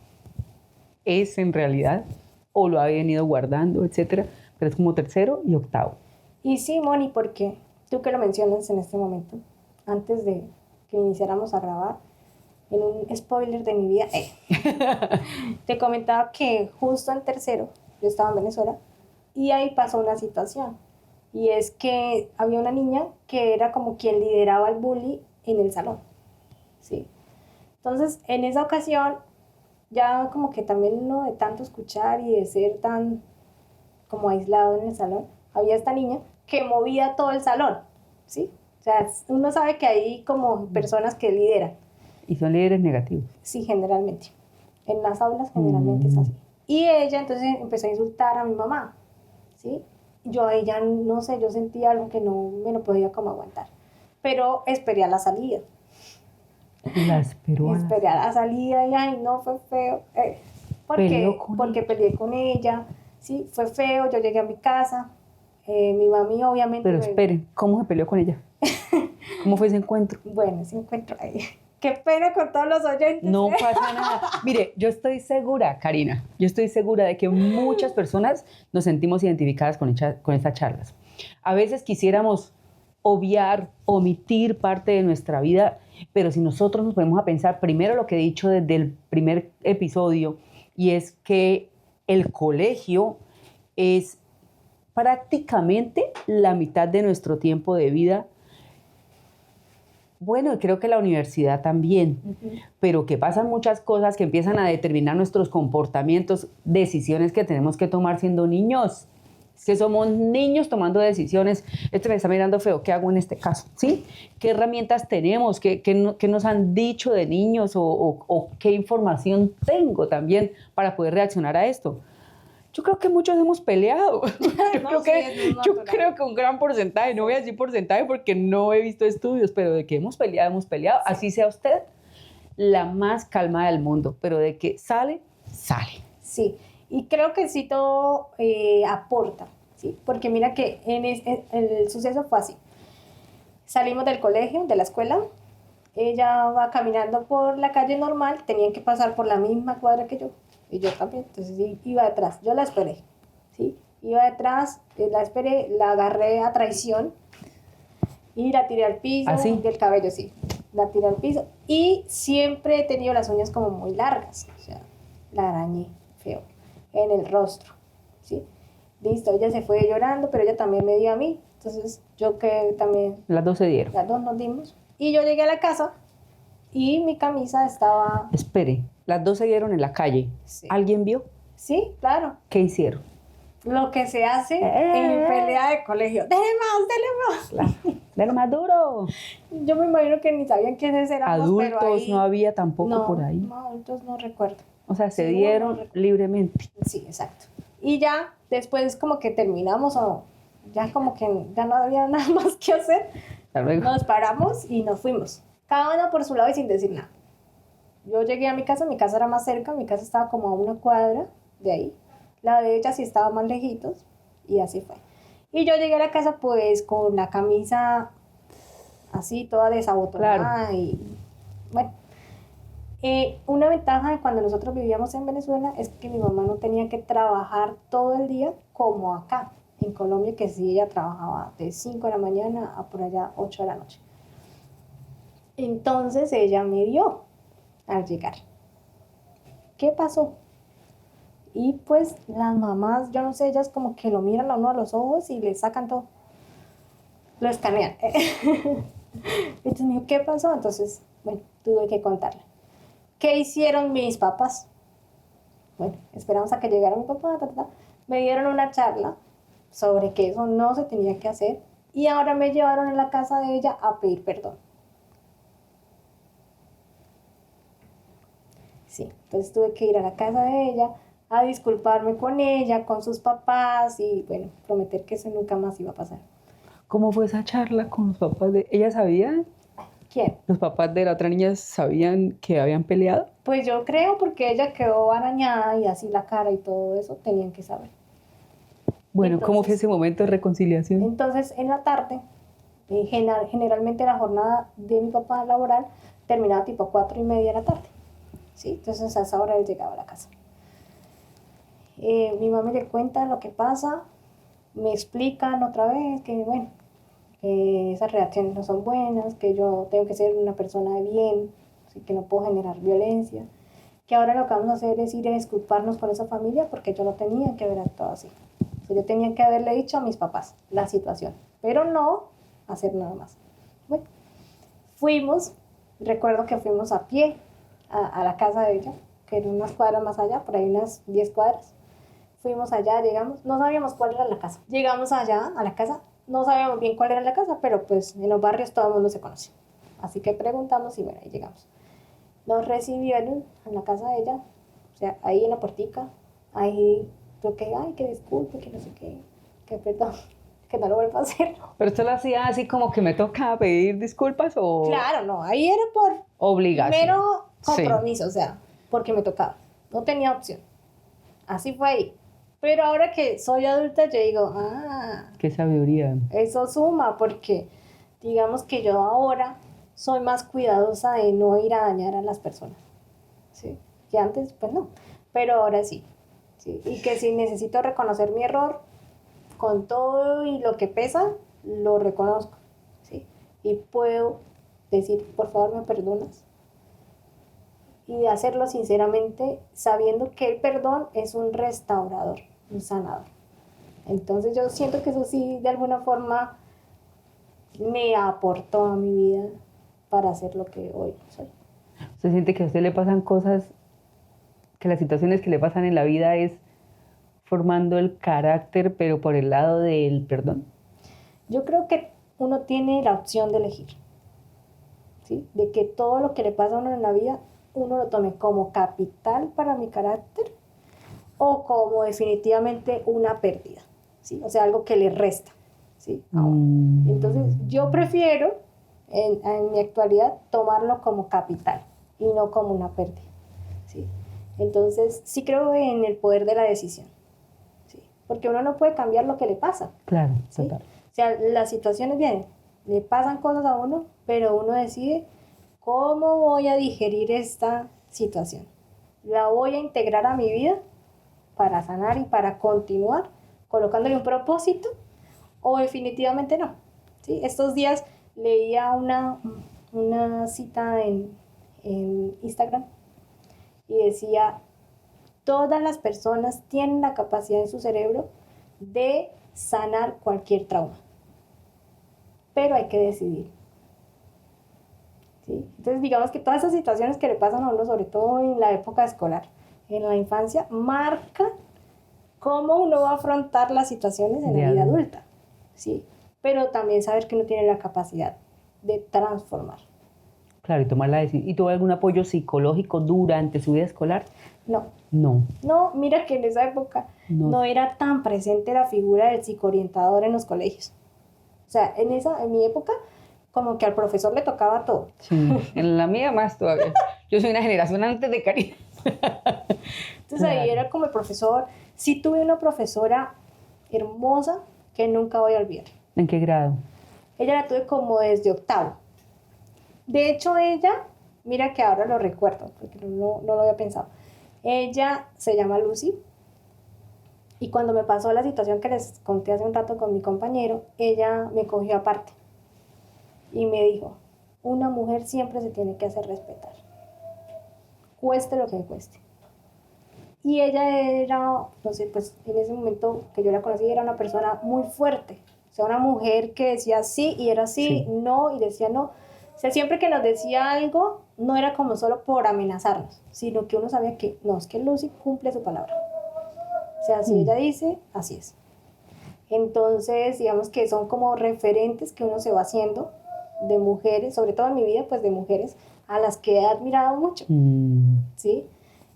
B: es en realidad o lo ha venido guardando, etcétera, pero es como tercero y octavo.
A: Y sí, Moni, porque tú que lo mencionas en este momento, antes de que iniciáramos a grabar, en un spoiler de mi vida, te comentaba que justo en tercero, yo estaba en Venezuela, y ahí pasó una situación, y es que había una niña que era como quien lideraba el bully en el salón, ¿sí? Entonces, en esa ocasión, ya como que también uno de tanto escuchar y de ser tan como aislado en el salón, había esta niña que movía todo el salón, ¿sí? O sea, uno sabe que hay como personas que lideran.
B: Y son líderes negativos.
A: Sí, generalmente. En las aulas generalmente es así. Y ella entonces empezó a insultar a mi mamá, ¿sí? Yo a ella, no sé, yo sentía algo que no me lo podía como aguantar. Pero esperé a la salida.
B: La esperó.
A: Esperé a la salida y ay, no, fue feo. Porque peleé con ella, sí, fue feo, yo llegué a mi casa, mi mami obviamente...
B: Pero espere, ¿cómo se peleó con ella? ¿Cómo fue ese encuentro?
A: Bueno, ese encuentro ahí... Qué pena con todos los oyentes.
B: No pasa nada. Mire, yo estoy segura, Karina, yo estoy segura de que muchas personas nos sentimos identificadas con estas charlas. A veces quisiéramos obviar, omitir parte de nuestra vida, pero si nosotros nos ponemos a pensar primero lo que he dicho desde el primer episodio, y es que el colegio es prácticamente la mitad de nuestro tiempo de vida. Bueno, creo que la universidad también, pero que pasan muchas cosas que empiezan a determinar nuestros comportamientos, decisiones que tenemos que tomar siendo niños, que somos niños tomando decisiones. Este me está mirando feo, ¿qué hago en este caso? ¿Sí? ¿Qué herramientas tenemos? ¿Qué nos han dicho de niños o qué información tengo también para poder reaccionar a esto? Yo creo que muchos hemos peleado. Yo creo que un gran porcentaje, no voy a decir porcentaje porque no he visto estudios, pero de que hemos peleado, hemos peleado. Sí. Así sea usted la más calmada del mundo, pero de que sale, sale.
A: Sí, y creo que sí todo aporta, ¿sí? Porque mira que el suceso fue así. Salimos del colegio, de la escuela, ella va caminando por la calle normal, tenían que pasar por la misma cuadra que yo, y yo también, entonces sí, iba detrás, yo la esperé, ¿sí? Iba detrás, la esperé, la agarré a traición y la tiré al piso,
B: ¿Así?
A: del cabello, sí, la tiré al piso, y siempre he tenido las uñas como muy largas, o sea, la arañé feo, en el rostro, ¿sí? Listo, ella se fue llorando, pero ella también me dio a mí, entonces yo que también,
B: Las dos se dieron.
A: las dos nos dimos, y yo llegué a la casa y mi camisa estaba,
B: Espere, las dos se dieron en la calle.
A: sí,
B: ¿Alguien vio?
A: sí, claro,
B: ¿Qué hicieron?
A: lo que se hace en pelea de colegio, ¡dele más, dele más!
B: Claro. Dale más duro.
A: Yo me imagino que ni sabían quiénes éramos, pero
B: Adultos
A: ahí,
B: no había tampoco
A: no,
B: por ahí.
A: no, adultos no recuerdo.
B: O sea, se
A: Sí, no
B: dieron
A: recuerdo.
B: libremente.
A: Sí, exacto. Y ya después como que terminamos o ya como que ya no había nada más que hacer,
B: Hasta luego.
A: nos paramos y nos fuimos. Cada uno por su lado y sin decir nada. Yo llegué a mi casa era más cerca, mi casa estaba como a una cuadra de ahí. La de ella sí estaba más lejitos y así fue. Y yo llegué a la casa pues con la camisa así toda desabotonada y bueno. Una ventaja de cuando nosotros vivíamos en Venezuela es que mi mamá no tenía que trabajar todo el día como acá en Colombia, que sí ella trabajaba de 5 de la mañana a por allá 8 de la noche. Entonces ella me vio al llegar. ¿Qué pasó? Y pues las mamás, yo no sé, ellas como que lo miran a uno a los ojos y le sacan todo. Lo escanean. Entonces me dijo, ¿qué pasó? Entonces, bueno, tuve que contarle. ¿Qué hicieron mis papás? Bueno, esperamos a que llegara mi papá, me dieron una charla sobre que eso no se tenía que hacer y ahora me llevaron a la casa de ella a pedir perdón. Sí, entonces tuve que ir a la casa de ella a disculparme con ella, con sus papás y bueno, prometer que eso nunca más iba a pasar.
B: ¿Cómo fue esa charla con los papás de ella? ¿Sabía?
A: ¿Quién?
B: ¿Los papás de la otra niña sabían que habían peleado?
A: Pues yo creo porque ella quedó arañada y así la cara y todo eso tenían que saber.
B: Bueno, ¿cómo fue
A: Entonces,
B: ese momento de reconciliación?
A: Entonces, en la tarde, generalmente la jornada de mi papá laboral terminaba tipo 4:30 de la tarde, ¿sí? Entonces a esa hora él llegaba a la casa. Mi mamá le cuenta lo que pasa, me explican otra vez que, bueno, que esas reacciones no son buenas, que yo tengo que ser una persona de bien, así que no puedo generar violencia, que ahora lo que vamos a hacer es ir a disculparnos con esa familia porque yo no tenía que haber actuado así. O sea, yo tenía que haberle dicho a mis papás la situación, pero no hacer nada más. Bueno, fuimos, recuerdo que fuimos a pie a la casa de ella, que era unas cuadras más allá, por ahí unas 10 cuadras. Fuimos allá, llegamos, no sabíamos cuál era la casa. Llegamos allá a la casa, no sabíamos bien cuál era la casa, pero pues en los barrios todo el mundo se conoce. Así que preguntamos y bueno, ahí llegamos. Nos recibieron en la casa de ella, o sea, ahí en la puertica, ahí yo que, ay, que disculpe, que no sé qué, que perdón, que no lo vuelva a hacer.
B: ¿Pero esto lo hacía así como que me toca pedir disculpas o
A: Claro, no, ahí era por
B: obligación?
A: mero
B: Sí.
A: compromiso, o sea, porque me tocaba, no tenía opción. Así fue ahí. Pero ahora que soy adulta, yo digo,
B: Qué sabiduría.
A: eso suma, porque digamos que yo ahora soy más cuidadosa de no ir a dañar a las personas. ¿Sí? Que antes, pues no, pero ahora sí. ¿Sí? Y que si necesito reconocer mi error, con todo y lo que pesa, lo reconozco. ¿Sí? Y puedo decir, por favor, ¿me perdonas? Y de hacerlo sinceramente, sabiendo que el perdón es un restaurador, un sanador. Entonces yo siento que eso sí, de alguna forma, me aportó a mi vida para ser lo que hoy soy.
B: ¿Usted siente que a usted le pasan cosas, que las situaciones que le pasan en la vida es formando el carácter, pero por el lado del perdón?
A: Yo creo que uno tiene la opción de elegir, ¿sí? De que todo lo que le pasa a uno en la vida, uno lo tome como capital para mi carácter o como definitivamente una pérdida, ¿sí? O sea, algo que le resta, ¿sí? Entonces, yo prefiero en mi actualidad tomarlo como capital, y no como una pérdida, ¿sí? Entonces, sí creo en el poder de la decisión, ¿sí? Porque uno no puede cambiar lo que le pasa.
B: Claro,
A: ¿Sí?
B: total.
A: O sea, las situaciones vienen, le pasan cosas a uno, pero uno decide cómo voy a digerir esta situación. ¿La voy a integrar a mi vida para sanar y para continuar colocándole un propósito o definitivamente no? ¿Sí? Estos días leía una cita en Instagram y decía, todas las personas tienen la capacidad en su cerebro de sanar cualquier trauma, pero hay que decidir. ¿Sí? Entonces digamos que todas esas situaciones que le pasan a uno, sobre todo en la época escolar, en la infancia, marcan cómo uno va a afrontar las situaciones en la vida adulta, ¿sí? Pero también saber que uno tiene la capacidad de transformar.
B: Claro, y tomar la decisión. ¿Y tuvo algún apoyo psicológico durante su vida escolar?
A: No.
B: No.
A: No, mira que en esa época no era tan presente la figura del psicoorientador en los colegios. O sea, en mi época, como que al profesor le tocaba todo.
B: Sí, en la mía más todavía. Yo soy una generación antes de Karina.
A: Entonces ahí era como el profesor. Sí tuve una profesora hermosa que nunca voy a olvidar.
B: ¿En qué grado?
A: Ella la tuve como desde octavo. De hecho, ella, mira que ahora lo recuerdo, porque no lo había pensado. Ella se llama Lucy. Y cuando me pasó la situación que les conté hace un rato con mi compañero, ella me cogió aparte y me dijo, una mujer siempre se tiene que hacer respetar, cueste lo que cueste. Y ella era, no sé, pues en ese momento que yo la conocí, era una persona muy fuerte. O sea, una mujer que decía sí y era sí, no y decía no. O sea, siempre que nos decía algo, no era como solo por amenazarnos, sino que uno sabía que no, es que Lucy cumple su palabra. O sea, si ella dice, así es. Entonces, digamos que son como referentes que uno se va haciendo de mujeres, sobre todo en mi vida, pues de mujeres a las que he admirado mucho, ¿sí?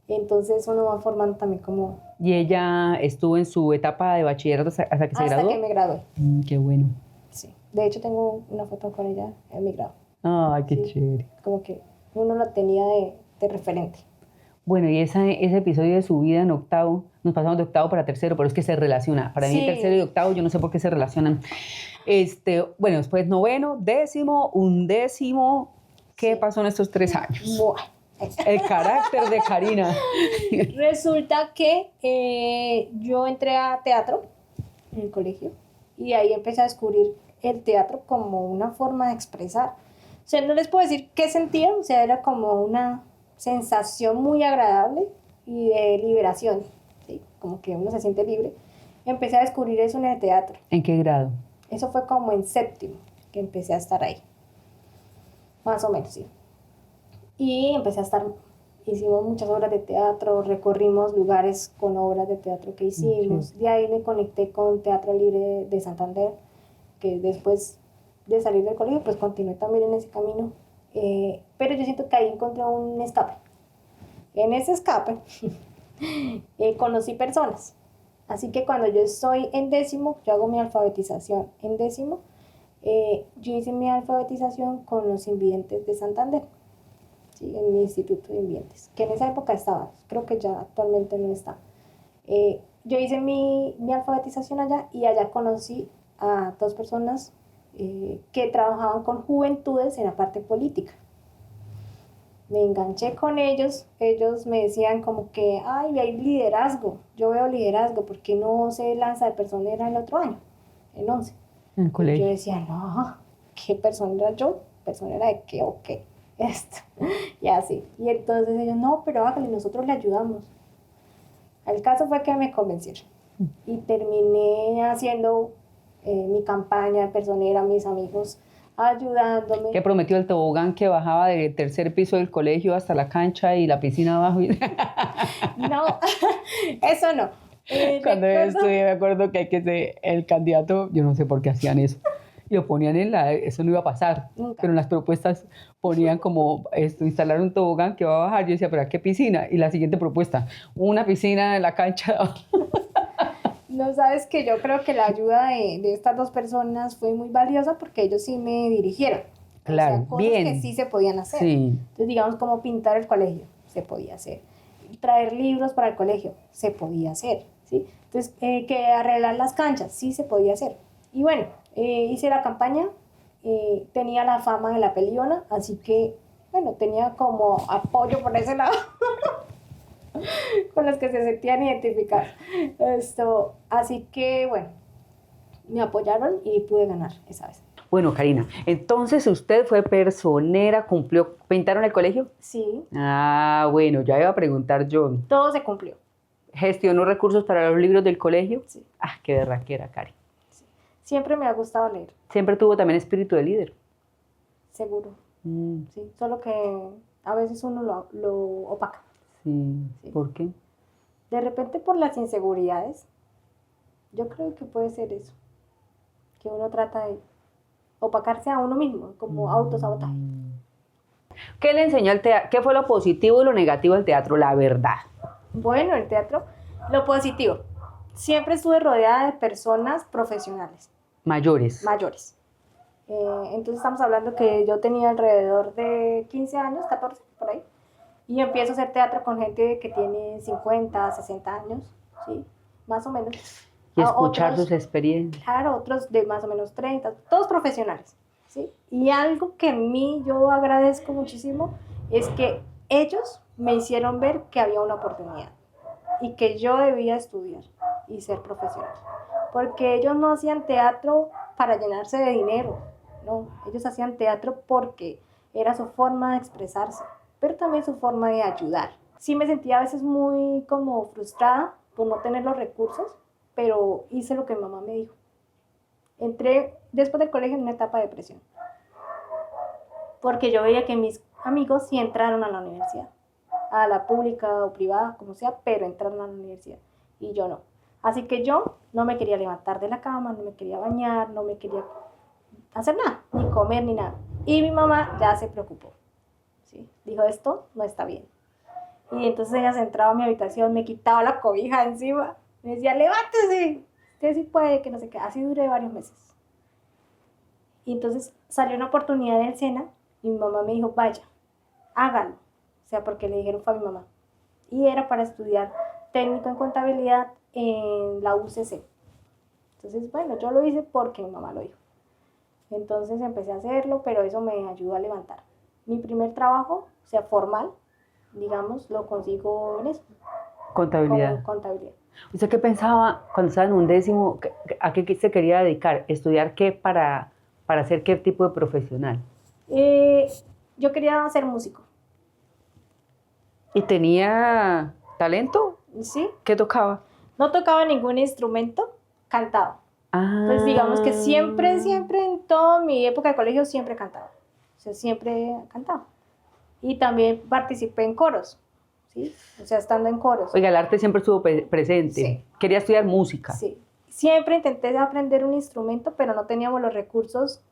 A: Entonces uno va formando también como...
B: ¿Y ella estuvo en su etapa de bachillerato hasta que se graduó?
A: Hasta que me gradué.
B: Qué bueno.
A: Sí. De hecho, tengo una foto con ella en mi grado.
B: Ay, qué
A: Sí.
B: chévere.
A: Como que uno la tenía de referente.
B: Bueno, y ese episodio de su vida en octavo, nos pasamos de octavo para tercero, pero es que se relaciona. Para mí tercero y octavo, yo no sé por qué se relacionan. Bueno, después noveno, décimo, undécimo. ¿Qué pasó en estos 3 años?
A: Buah.
B: El carácter de Karina.
A: Resulta que yo entré a teatro en el colegio y ahí empecé a descubrir el teatro como una forma de expresar. O sea, no les puedo decir qué sentía, o sea, era como una sensación muy agradable y de liberación, ¿sí? Como que uno se siente libre. Empecé a descubrir eso en el teatro.
B: ¿En qué grado?
A: Eso fue como en séptimo que empecé a estar ahí. Más o menos, sí. Y empecé a estar, hicimos muchas obras de teatro, recorrimos lugares con obras de teatro que hicimos. Sí. De ahí me conecté con Teatro Libre de Santander, que después de salir del colegio, pues continué también en ese camino. Pero yo siento que ahí encontré un escape. En ese escape conocí personas. Así que cuando yo estoy en décimo, yo hago mi alfabetización en décimo. Yo hice mi alfabetización con los invidentes de Santander, ¿sí? En mi instituto de invidentes, que en esa época estaba, creo que ya actualmente no está. Yo hice mi alfabetización allá y allá conocí a 2 personas que trabajaban con juventudes en la parte política. Me enganché con ellos me decían como que, ay, hay liderazgo, yo veo liderazgo, ¿por qué no se lanza de personera el otro año, en 11?
B: En el colegio.
A: Yo decía, no, ¿qué personera yo? ¿Personera de qué o qué? Esto, y así. Y entonces ellos, no, pero hágale, nosotros le ayudamos. El caso fue que me convencieron y terminé haciendo mi campaña de personera, mis amigos ayudándome.
B: Que prometió el tobogán que bajaba del tercer piso del colegio hasta la cancha y la piscina abajo.
A: No, eso no.
B: Cuando yo estudié, me acuerdo que hay que ser el candidato, yo no sé por qué hacían eso. Y lo ponían eso no iba a pasar. Nunca. Pero en las propuestas ponían como instalar un tobogán que va a bajar. Yo decía, ¿pero a qué piscina? Y la siguiente propuesta, una piscina en la cancha.
A: No, sabes que yo creo que la ayuda de estas 2 personas fue muy valiosa porque ellos sí me dirigieron.
B: Claro,
A: o sea, cosas
B: bien.
A: que sí se podían hacer.
B: Sí.
A: Entonces, digamos, como pintar el colegio, se podía hacer. Traer libros para el colegio, se podía hacer, ¿sí? Entonces, que arreglar las canchas, sí se podía hacer. Y bueno, hice la campaña, tenía la fama de la peleona, así que, bueno, tenía como apoyo por ese lado, con los que se sentían identificados. Así que, bueno, me apoyaron y pude ganar esa vez.
B: Bueno, Karina, entonces usted fue personera, cumplió, ¿pintaron el colegio?
A: Sí.
B: Ah, bueno, ya iba a preguntar yo.
A: Todo se cumplió.
B: ¿Gestionó recursos para los libros del colegio?
A: Sí.
B: Ah, qué berraquera, Cari.
A: Sí. Siempre me ha gustado leer.
B: Siempre tuvo también espíritu de líder.
A: Seguro. Sí. Solo que a veces uno lo opaca.
B: Sí.
A: Sí.
B: ¿Por qué?
A: De repente por las inseguridades. Yo creo que puede ser eso. Que uno trata de opacarse a uno mismo, como autosabotaje.
B: ¿Qué le enseñó el teatro? ¿Qué fue lo positivo y lo negativo del teatro? La verdad.
A: Bueno, el teatro, lo positivo. Siempre estuve rodeada de personas profesionales,
B: Mayores.
A: mayores. Entonces estamos hablando que yo tenía alrededor de 15 años, 14, por ahí. Y empiezo a hacer teatro con gente que tiene 50, 60 años, ¿sí? Más o menos.
B: Y escuchar
A: Otros,
B: sus experiencias.
A: claro, otros de más o menos 30, todos profesionales, ¿sí? Y algo que a mí yo agradezco muchísimo es que ellos me hicieron ver que había una oportunidad y que yo debía estudiar y ser profesional. Porque ellos no hacían teatro para llenarse de dinero, no, ellos hacían teatro porque era su forma de expresarse, pero también su forma de ayudar. Sí me sentía a veces muy como frustrada por no tener los recursos, pero hice lo que mi mamá me dijo. Entré después del colegio en una etapa de depresión, porque yo veía que mis amigos sí entraron a la universidad, a la pública o privada, como sea, pero entraron a la universidad, y yo no. Así que yo no me quería levantar de la cama, no me quería bañar, no me quería hacer nada, ni comer, ni nada. Y mi mamá ya se preocupó, ¿sí? Dijo, esto no está bien. Y entonces ella se entraba a mi habitación, me quitaba la cobija de encima, me decía, levántese, usted sí puede, que no sé qué. Así duré varios meses. Y entonces salió una oportunidad en el SENA y mi mamá me dijo, vaya, hágalo. O sea, porque le dijeron fue a mi mamá. Y era para estudiar técnico en contabilidad en la UCC. Entonces, bueno, yo lo hice porque mi mamá lo dijo. Entonces empecé a hacerlo, pero eso me ayudó a levantar. Mi primer trabajo, o sea, formal, digamos, lo consigo en eso.
B: Contabilidad.
A: Con contabilidad.
B: ¿Usted qué pensaba cuando estaba en un décimo? ¿A qué se quería dedicar? ¿Estudiar qué para ser qué tipo de profesional?
A: Yo quería ser músico.
B: ¿Y tenía talento?
A: ¿Sí?
B: ¿Qué tocaba?
A: No tocaba ningún instrumento, cantaba. Entonces, digamos que siempre en toda mi época de colegio siempre cantaba. O sea, siempre cantaba. Y también participé en coros, ¿sí? O sea, estando en coros.
B: Oiga, el arte siempre estuvo presente.
A: Sí.
B: Quería estudiar música.
A: Sí. Siempre intenté aprender un instrumento, pero no teníamos los recursos.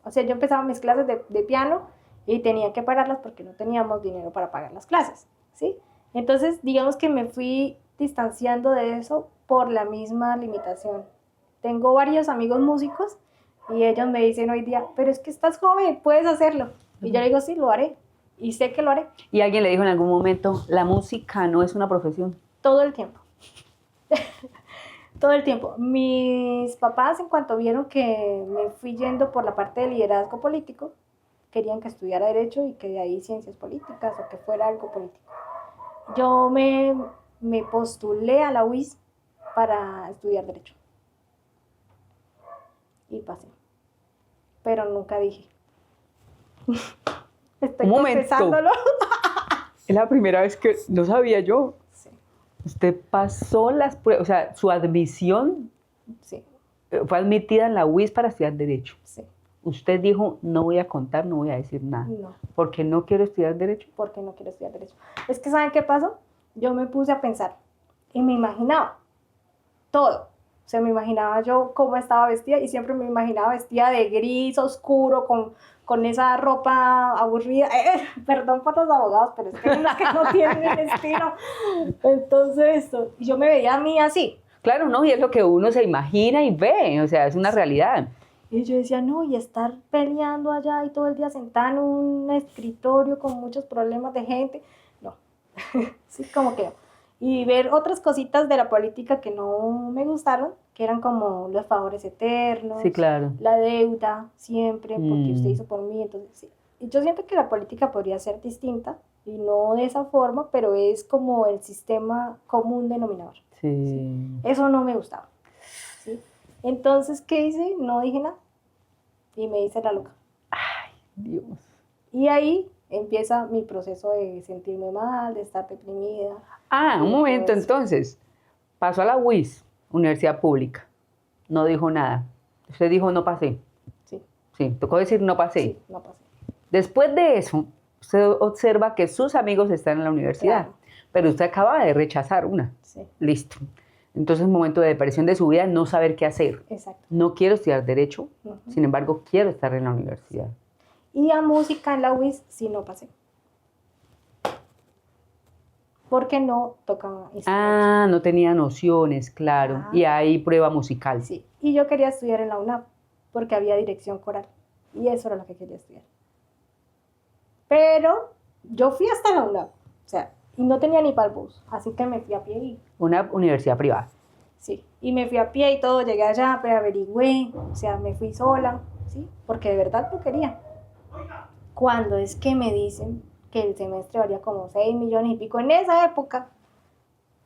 A: O sea, yo empezaba mis clases de piano y tenía que pararlas porque no teníamos dinero para pagar las clases, ¿sí? Entonces, digamos que me fui distanciando de eso por la misma limitación. Tengo varios amigos músicos y ellos me dicen hoy día, pero es que estás joven, puedes hacerlo. Y yo digo, sí, lo haré. Y sé que lo haré.
B: Y alguien le dijo en algún momento, la música no es una profesión.
A: Todo el tiempo. Todo el tiempo. Mis papás, en cuanto vieron que me fui yendo por la parte de liderazgo político, querían que estudiara Derecho y que de ahí Ciencias Políticas o que fuera algo político. Yo me postulé a la UIS para estudiar Derecho. Y pasé. Pero nunca dije. Estoy confesándolo.
B: Es la primera vez que no sabía yo.
A: Sí.
B: Usted pasó las pruebas, o sea, su admisión
A: Sí.
B: fue admitida en la UIS para estudiar Derecho.
A: Sí.
B: Usted dijo, no voy a contar, no voy a decir nada.
A: No.
B: ¿Porque no quiero estudiar Derecho?
A: Porque no quiero estudiar Derecho. Es que, ¿saben qué pasó? Yo me puse a pensar y me imaginaba todo. O sea, me imaginaba yo cómo estaba vestida y siempre me imaginaba vestida de gris oscuro, con esa ropa aburrida. Perdón por los abogados, pero es que hay unos que no tienen estilo. Entonces, y yo me veía a mí así.
B: Claro, no, y es lo que uno se imagina y ve, o sea, es una realidad.
A: Y yo decía, no, y estar peleando allá y todo el día sentada en un escritorio con muchos problemas de gente, no, sí, como que no. Y ver otras cositas de la política que no me gustaron, que eran como los favores eternos,
B: Sí, claro.
A: la deuda siempre, porque usted hizo por mí, entonces sí. Y yo siento que la política podría ser distinta, y no de esa forma, pero es como el sistema común denominador.
B: Sí.
A: Eso no me gustaba, ¿sí? Entonces, ¿qué hice? No dije nada y me hice la loca.
B: Dios.
A: Y ahí empieza mi proceso de sentirme mal, de estar deprimida.
B: Ah, un
A: y
B: momento
A: todo eso.
B: entonces. Pasó a la UIS, Universidad Pública. No dijo nada. Usted dijo no pasé.
A: Sí,
B: Sí, tocó decir no pasé.
A: sí, no pasé.
B: Después de eso, usted observa que sus amigos están en la universidad,
A: Claro.
B: pero usted acaba de rechazar una.
A: Sí,
B: Listo. Entonces, un momento de depresión de su vida, no saber qué hacer.
A: exacto.
B: No quiero estudiar Derecho,
A: Ujú.
B: sin embargo, quiero estar en la universidad.
A: Y a música en la UIS sí no pasé. Porque no tocaba instrumento.
B: Ah, no tenía nociones, claro.
A: Ah.
B: Y hay prueba musical.
A: Sí, y yo quería estudiar en la UNAM, porque había dirección coral. Y eso era lo que quería estudiar. Pero yo fui hasta la UNAM, o sea, y no tenía ni para el bus, así que me fui a pie y
B: Una universidad privada.
A: sí, y me fui a pie y todo, llegué allá, pero averigüé, o sea, me fui sola, ¿sí? Porque de verdad no quería. Cuando es que me dicen que el semestre valía como 6 millones y pico en esa época,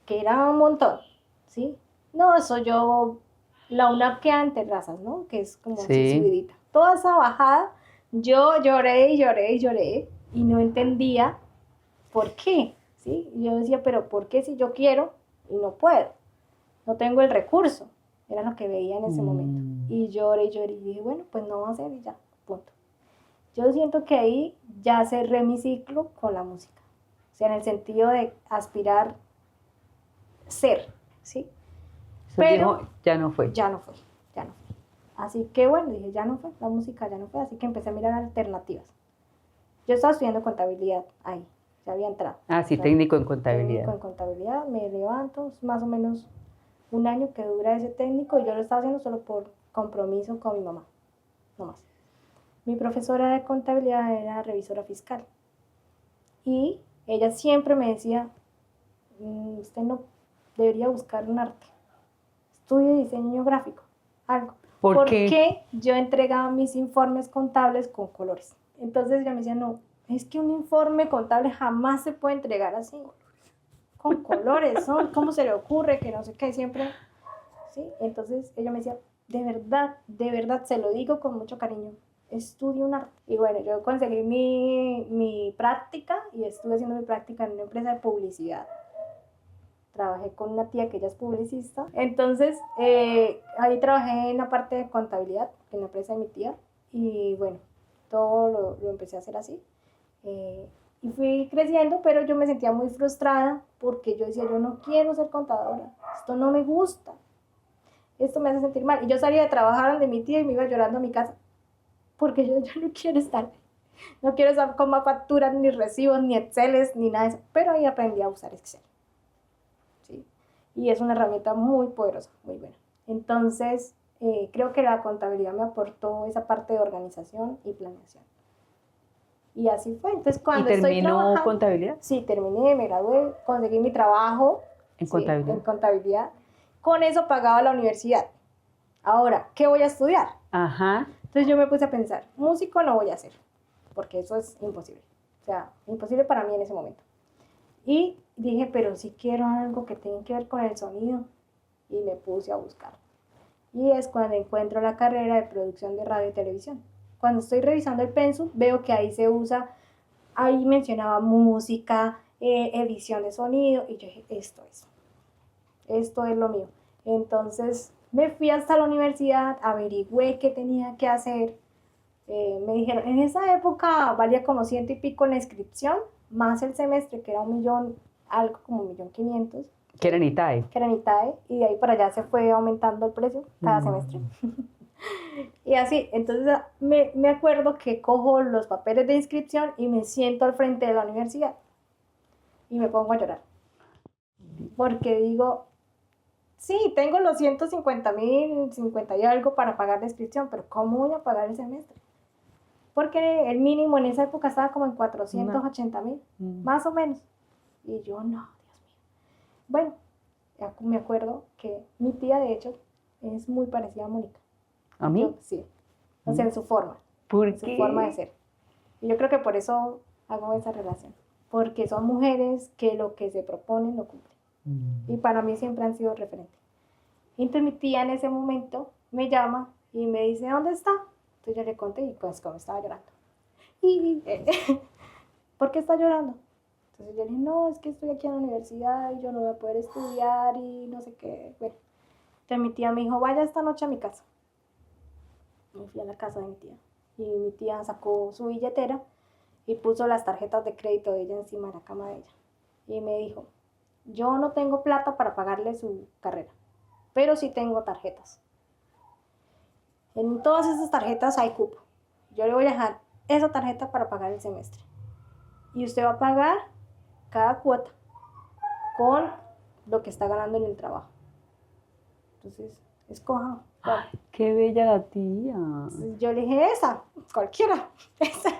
A: que era un montón, ¿sí? No, eso yo, la UNAP queda en Terrazas, ¿no? Que es como así
B: Sí.
A: subidita. Toda esa bajada, yo lloré y lloré y lloré y no entendía por qué, ¿sí? Y yo decía, pero ¿por qué si yo quiero y no puedo? No tengo el recurso, era lo que veía en ese momento. Y lloré y dije, bueno, pues no va a ser y ya, punto. Yo siento que ahí ya cerré mi ciclo con la música, o sea, en el sentido de aspirar ser, ¿sí?
B: Usted
A: Pero
B: dijo, ya no fue.
A: ya no fue, ya no fue. Así que bueno, dije, ya no fue, la música ya no fue, así que empecé a mirar alternativas. Yo estaba estudiando contabilidad ahí, ya había entrado.
B: Ah, sí,
A: O sea,
B: técnico en
A: técnico
B: contabilidad.
A: en contabilidad, me levanto, es más o menos un año que dura ese técnico y yo lo estaba haciendo solo por compromiso con mi mamá, no más. Mi profesora de contabilidad era revisora fiscal y ella siempre me decía, usted no debería buscar un arte, estudie diseño gráfico, algo.
B: ¿Por qué?
A: Porque yo entregaba mis informes contables con colores. Entonces ella me decía, no, es que un informe contable jamás se puede entregar así, con colores, ¿no? ¿Cómo se le ocurre? Que no sé qué, siempre, ¿sí? Entonces ella me decía, de verdad, se lo digo con mucho cariño, estudio un arte. Y bueno, yo conseguí mi práctica y estuve haciendo mi práctica en una empresa de publicidad. Trabajé con una tía que ella es publicista. Entonces, ahí trabajé en la parte de contabilidad, en la empresa de mi tía. Y bueno, todo lo empecé a hacer así. Y fui creciendo, pero yo me sentía muy frustrada porque yo decía, yo no quiero ser contadora. Esto no me gusta. Esto me hace sentir mal. Y yo salía de trabajar donde mi tía y me iba llorando a mi casa porque yo no quiero estar. No quiero estar con más facturas, ni recibos, ni Exceles, ni nada de eso. Pero ahí aprendí a usar Excel. ¿Sí? Y es una herramienta muy poderosa, muy buena. Entonces, creo que la contabilidad me aportó esa parte de organización y planeación. Y así fue. Entonces, cuando estoy trabajando...
B: contabilidad?
A: Sí, terminé, me gradué, conseguí mi trabajo.
B: ¿En
A: ¿sí?
B: contabilidad?
A: En contabilidad. Con eso pagaba la universidad. Ahora, ¿qué voy a estudiar?
B: Ajá.
A: Entonces yo me puse a pensar, músico no voy a hacer, porque eso es imposible. O sea, imposible para mí en ese momento. Y dije, pero sí quiero algo que tenga que ver con el sonido. Y me puse a buscar. Y es cuando encuentro la carrera de producción de radio y televisión. Cuando estoy revisando el pensum, veo que ahí se usa, ahí mencionaba música, edición de sonido, y yo dije, esto es lo mío. Entonces me fui hasta la universidad, averigüé qué tenía que hacer. Me dijeron, en esa época valía como 100 y pico la inscripción, más el semestre, que era 1.000.000, algo como 1.500.000.
B: Que era en ITAE.
A: Que era en ITAE, y de ahí para allá se fue aumentando el precio cada semestre. Y así, entonces me acuerdo que cojo los papeles de inscripción y me siento al frente de la universidad y me pongo a llorar. Porque digo, sí, tengo los 150.000, 50 y algo para pagar la inscripción, pero ¿cómo voy a pagar el semestre? Porque el mínimo en esa época estaba como en 480.000, más o menos. Y yo, no, Dios mío. Bueno, ya me acuerdo que mi tía, de hecho, es muy parecida a Mónica.
B: ¿A mí?
A: Sí. O sea, en su forma.
B: ¿Por
A: en
B: qué?
A: su forma de ser. Y yo creo que por eso hago esa relación. Porque son mujeres que lo que se proponen lo cumplen. Y para mí siempre han sido referentes. Entonces mi tía en ese momento me llama y me dice, ¿dónde está? Entonces yo le conté y pues como estaba llorando. Y, ¿por qué está llorando? Entonces yo le dije, no, es que estoy aquí en la universidad y yo no voy a poder estudiar y no sé qué. Bueno, entonces mi tía me dijo, vaya esta noche a mi casa. Me fui a la casa de mi tía. Y mi tía sacó su billetera y puso las tarjetas de crédito de ella encima de la cama de ella. Y me dijo, yo no tengo plata para pagarle su carrera, pero sí tengo tarjetas. En todas esas tarjetas hay cupo. Yo le voy a dejar esa tarjeta para pagar el semestre. Y usted va a pagar cada cuota con lo que está ganando en el trabajo. Entonces, escoja.
B: Ay, qué bella la tía.
A: Entonces, yo le dije, esa, cualquiera. Esa.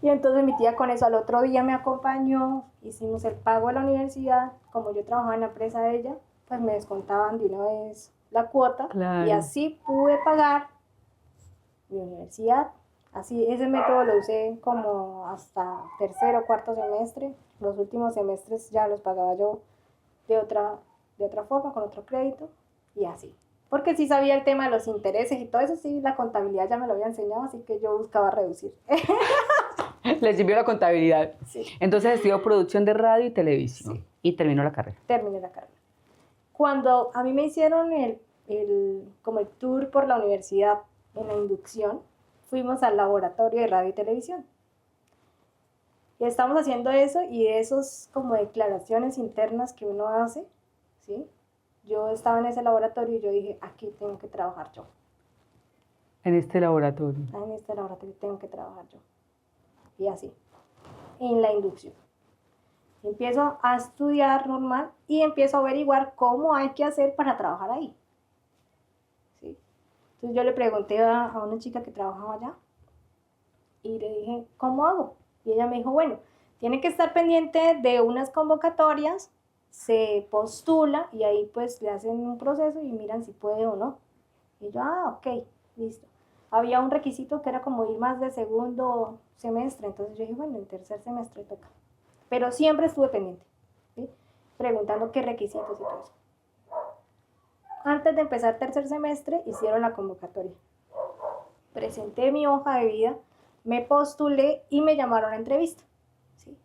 A: Y entonces mi tía con eso al otro día me acompañó, hicimos el pago de la universidad. Como yo trabajaba en la empresa de ella, pues me descontaban de una vez la cuota.
B: Claro.
A: Y así pude pagar mi universidad. Así, ese método lo usé como hasta tercero o cuarto semestre. Los últimos semestres ya los pagaba yo de otra forma, con otro crédito, y así. Porque sí sabía el tema de los intereses y todo eso, sí, la contabilidad ya me lo había enseñado, así que yo buscaba reducir.
B: Le sirvió la contabilidad.
A: Sí.
B: Entonces estudió producción de radio y televisión.
A: Sí.
B: Y terminó la carrera.
A: Terminé la carrera. Cuando a mí me hicieron como el tour por la universidad en la inducción, fuimos al laboratorio de radio y televisión. Y estamos haciendo eso y esos como declaraciones internas que uno hace, ¿sí? Yo estaba en ese laboratorio y yo dije, aquí tengo que trabajar yo.
B: En este laboratorio.
A: En este laboratorio tengo que trabajar yo. Y así, en la inducción. Empiezo a estudiar normal y empiezo a averiguar cómo hay que hacer para trabajar ahí. ¿Sí? Entonces yo le pregunté a una chica que trabajaba allá y le dije, ¿cómo hago? Y ella me dijo, bueno, tiene que estar pendiente de unas convocatorias, se postula y ahí pues le hacen un proceso y miran si puede o no. Y yo, ok, listo. Había un requisito que era como ir más de segundo semestre, entonces yo dije, bueno, en tercer semestre toca. Pero siempre estuve pendiente, ¿sí? Preguntando qué requisitos y todo eso. Antes de empezar tercer semestre, hicieron la convocatoria. Presenté mi hoja de vida, me postulé y me llamaron a entrevista, ¿sí?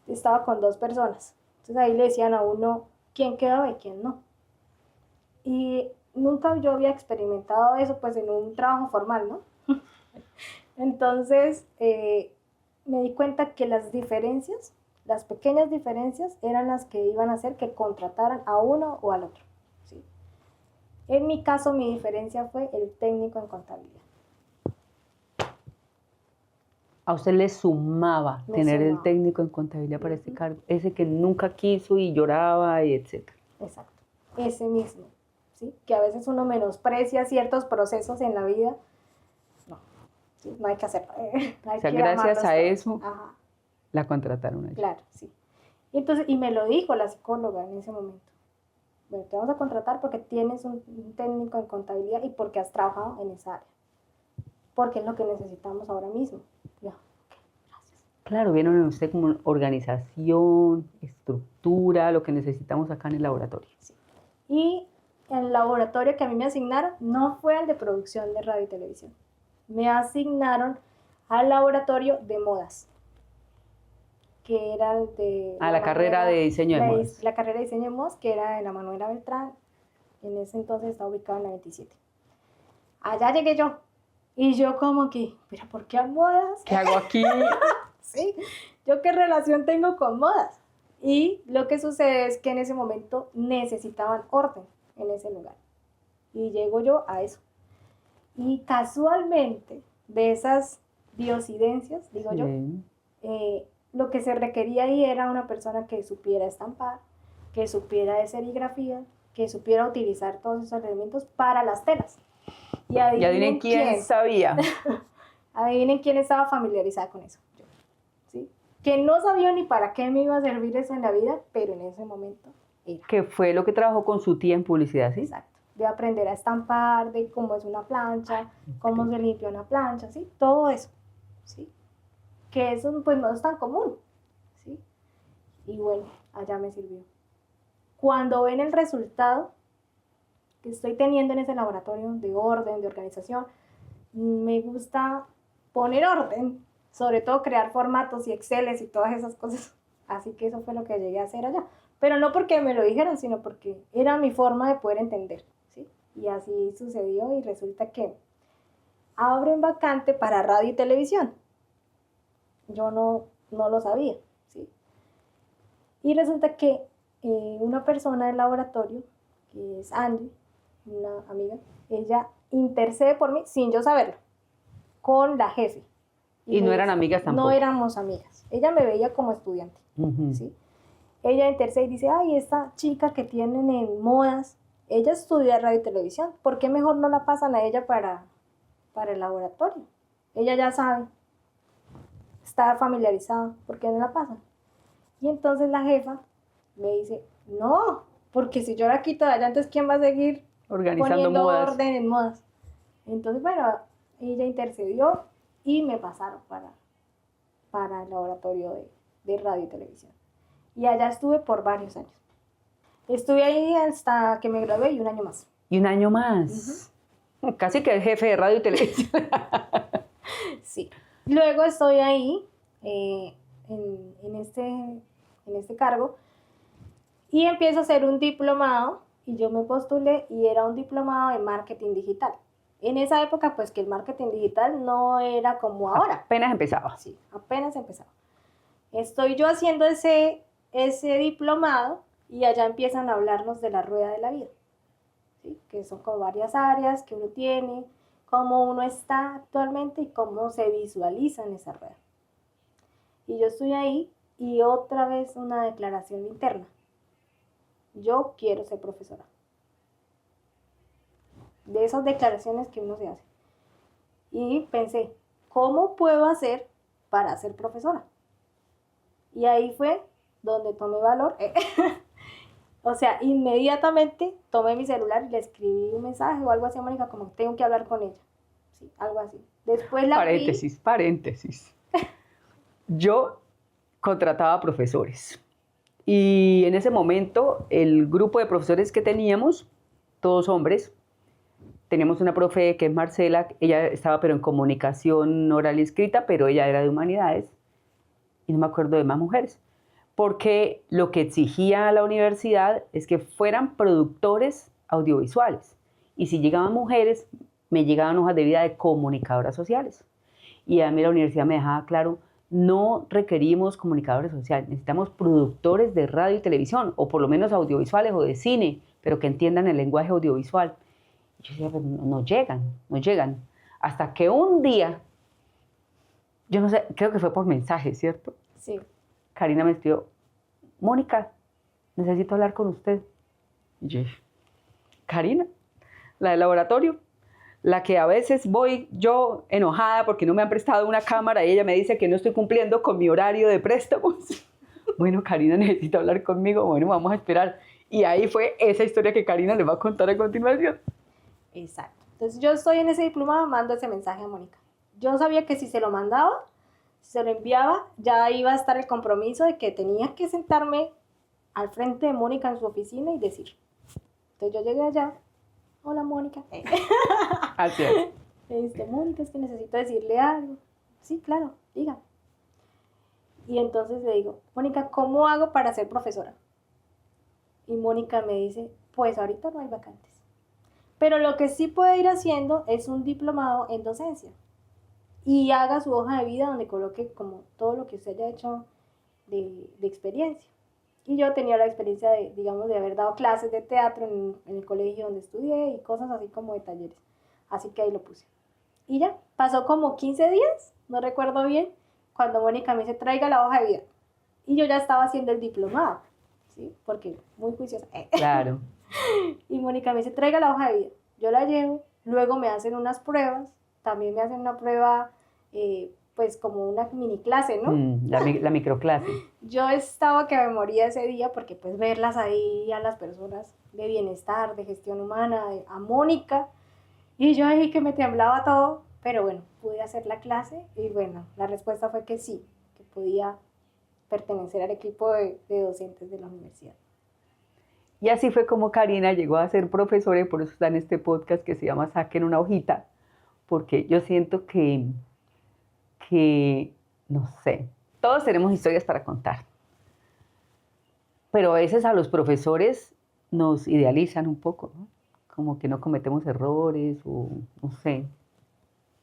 A: Estaba con 2 personas. Entonces ahí le decían a uno quién quedaba y quién no. Y nunca yo había experimentado eso pues en un trabajo formal, ¿no? Entonces me di cuenta que las diferencias, las pequeñas diferencias, eran las que iban a hacer que contrataran a uno o al otro, ¿sí? En mi caso, mi diferencia fue el técnico en contabilidad.
B: A usted le sumaba tener el
A: sumaba.
B: técnico en contabilidad para ese cargo, ese que nunca quiso y lloraba y etcétera.
A: Exacto, ese mismo, ¿sí? Que a veces uno menosprecia ciertos procesos en la vida. No, ¿sí? No hay que hacerlo.
B: O sea, gracias a eso la contrataron allí.
A: Claro, sí. Y me lo dijo la psicóloga en ese momento. Bueno, te vamos a contratar porque tienes un técnico en contabilidad y porque has trabajado en esa área. Porque es lo que necesitamos ahora mismo. Ya, okay, gracias.
B: Claro, vieron en usted como organización, estructura, lo que necesitamos acá en el laboratorio.
A: Sí. Y el laboratorio que a mí me asignaron no fue el de producción de radio y televisión. Me asignaron al laboratorio de modas, que era el de...
B: A la carrera de diseño de modas.
A: La carrera de diseño de modas, que era de la Manuela Beltrán. En ese entonces estaba ubicado en la 27. Allá llegué yo. Y yo como que, ¿pero por qué a modas?
B: ¿Qué hago aquí?
A: Sí, ¿yo qué relación tengo con modas? Y lo que sucede es que en ese momento necesitaban orden en ese lugar. Y llego yo a eso. Y casualmente, de esas diosidencias, digo yo, lo que se requería ahí era una persona que supiera estampar, que supiera de serigrafía, que supiera utilizar todos esos elementos para las telas. Y
B: adivinen quién sabía.
A: Adivinen quién estaba familiarizada con eso. Yo, ¿sí? Que no sabía ni para qué me iba a servir eso en la vida, pero en ese momento era.
B: Que fue lo que trabajó con su tía en publicidad, ¿sí?
A: Exacto. De aprender a estampar, de cómo es una plancha, cómo se limpia una plancha, ¿sí? Todo eso, ¿sí? Que eso pues no es tan común, ¿sí? Y bueno, allá me sirvió. Cuando ven el resultado que estoy teniendo en ese laboratorio de orden, de organización, me gusta poner orden, sobre todo crear formatos y Exceles y todas esas cosas. Así que eso fue lo que llegué a hacer allá. Pero no porque me lo dijeran, sino porque era mi forma de poder entender, ¿sí? Y así sucedió y resulta que abren vacante para radio y televisión. Yo no lo sabía, ¿sí? Y resulta que una persona del laboratorio, que es Angie, una amiga, ella intercede por mí sin yo saberlo, con la jefe.
B: Y no eran amigas tampoco.
A: No éramos amigas. Ella me veía como estudiante, ¿sí? Ella intercede y dice, ay, esta chica que tienen en modas, ella estudia radio y televisión, ¿por qué mejor no la pasan a ella para el laboratorio? Ella ya sabe, está familiarizada, ¿por qué no la pasan? Y entonces la jefa me dice, no, porque si yo la quito de allá, entonces ¿quién va a seguir poniendo
B: modas.
A: orden en modas? Entonces, bueno, ella intercedió y me pasaron para el laboratorio de radio y televisión. Y allá estuve por varios años. Estuve ahí hasta que me gradué y un año más.
B: ¿Y un año más? Casi que el jefe de radio y televisión.
A: Sí. Luego estoy ahí, en este cargo, y empiezo a hacer un diplomado, y yo me postulé, y era un diplomado en marketing digital. En esa época, pues que el marketing digital no era como ahora.
B: Apenas empezaba.
A: Sí, apenas empezaba. Estoy yo haciendo ese diplomado, y allá empiezan a hablarnos de la rueda de la vida, ¿sí? Que son como varias áreas que uno tiene, cómo uno está actualmente y cómo se visualiza en esa rueda. Y yo estoy ahí y otra vez una declaración interna. Yo quiero ser profesora. De esas declaraciones que uno se hace. Y pensé, ¿cómo puedo hacer para ser profesora? Y ahí fue donde tomé valor. O sea, inmediatamente tomé mi celular y le escribí un mensaje o algo así a Mónica, como que tengo que hablar con ella. Sí, algo así. Después la
B: Paréntesis. Yo contrataba profesores. Y en ese momento, el grupo de profesores que teníamos, todos hombres, teníamos una profe que es Marcela, ella estaba pero en comunicación oral y escrita, pero ella era de humanidades, y no me acuerdo de más mujeres. Porque lo que exigía la universidad es que fueran productores audiovisuales. Y si llegaban mujeres, me llegaban hojas de vida de comunicadoras sociales. Y a mí la universidad me dejaba claro, no requerimos comunicadores sociales, necesitamos productores de radio y televisión, o por lo menos audiovisuales o de cine, pero que entiendan el lenguaje audiovisual. Y yo decía, pero no llegan. Hasta que un día, yo no sé, creo que fue por mensaje, ¿cierto?
A: Sí.
B: Karina me escribió, Mónica, necesito hablar con usted. Y yo, Karina, la del laboratorio, la que a veces voy yo enojada porque no me han prestado una cámara y ella me dice que no estoy cumpliendo con mi horario de préstamos. Bueno, Karina necesita hablar conmigo, bueno, vamos a esperar. Y ahí fue esa historia que Karina les va a contar a continuación.
A: Exacto. Entonces yo estoy en ese diplomado, mando ese mensaje a Mónica. Yo sabía que si se lo mandaba, se lo enviaba, ya iba a estar el compromiso de que tenía que sentarme al frente de Mónica en su oficina y decir. Entonces yo llegué allá, hola Mónica.
B: Así es.
A: Mónica, es que necesito decirle algo. Sí, claro, diga. Y entonces le digo, Mónica, ¿cómo hago para ser profesora? Y Mónica me dice, pues ahorita no hay vacantes. Pero lo que sí puede ir haciendo es un diplomado en docencia. Y haga su hoja de vida donde coloque como todo lo que usted haya hecho de experiencia. Y yo tenía la experiencia de, digamos, de haber dado clases de teatro en el colegio donde estudié y cosas así como de talleres. Así que ahí lo puse. Y ya, pasó como 15 días, no recuerdo bien, cuando Mónica me dice, traiga la hoja de vida. Y yo ya estaba haciendo el diplomado, ¿sí? Porque muy juiciosa.
B: Claro.
A: Y Mónica me dice, traiga la hoja de vida. Yo la llevo, luego me hacen unas pruebas, también me hacen una prueba, pues como una mini clase, ¿no?
B: La microclase.
A: Yo estaba que me moría ese día porque pues verlas ahí a las personas de bienestar, de gestión humana, a Mónica, y yo ahí que me temblaba todo, pero bueno, pude hacer la clase y bueno, la respuesta fue que sí, que podía pertenecer al equipo de docentes de la universidad.
B: Y así fue como Karina llegó a ser profesora y por eso está en este podcast que se llama Saquen una hojita, porque yo siento que, no sé, todos tenemos historias para contar, pero a veces a los profesores nos idealizan un poco, ¿no? Como que no cometemos errores o no sé,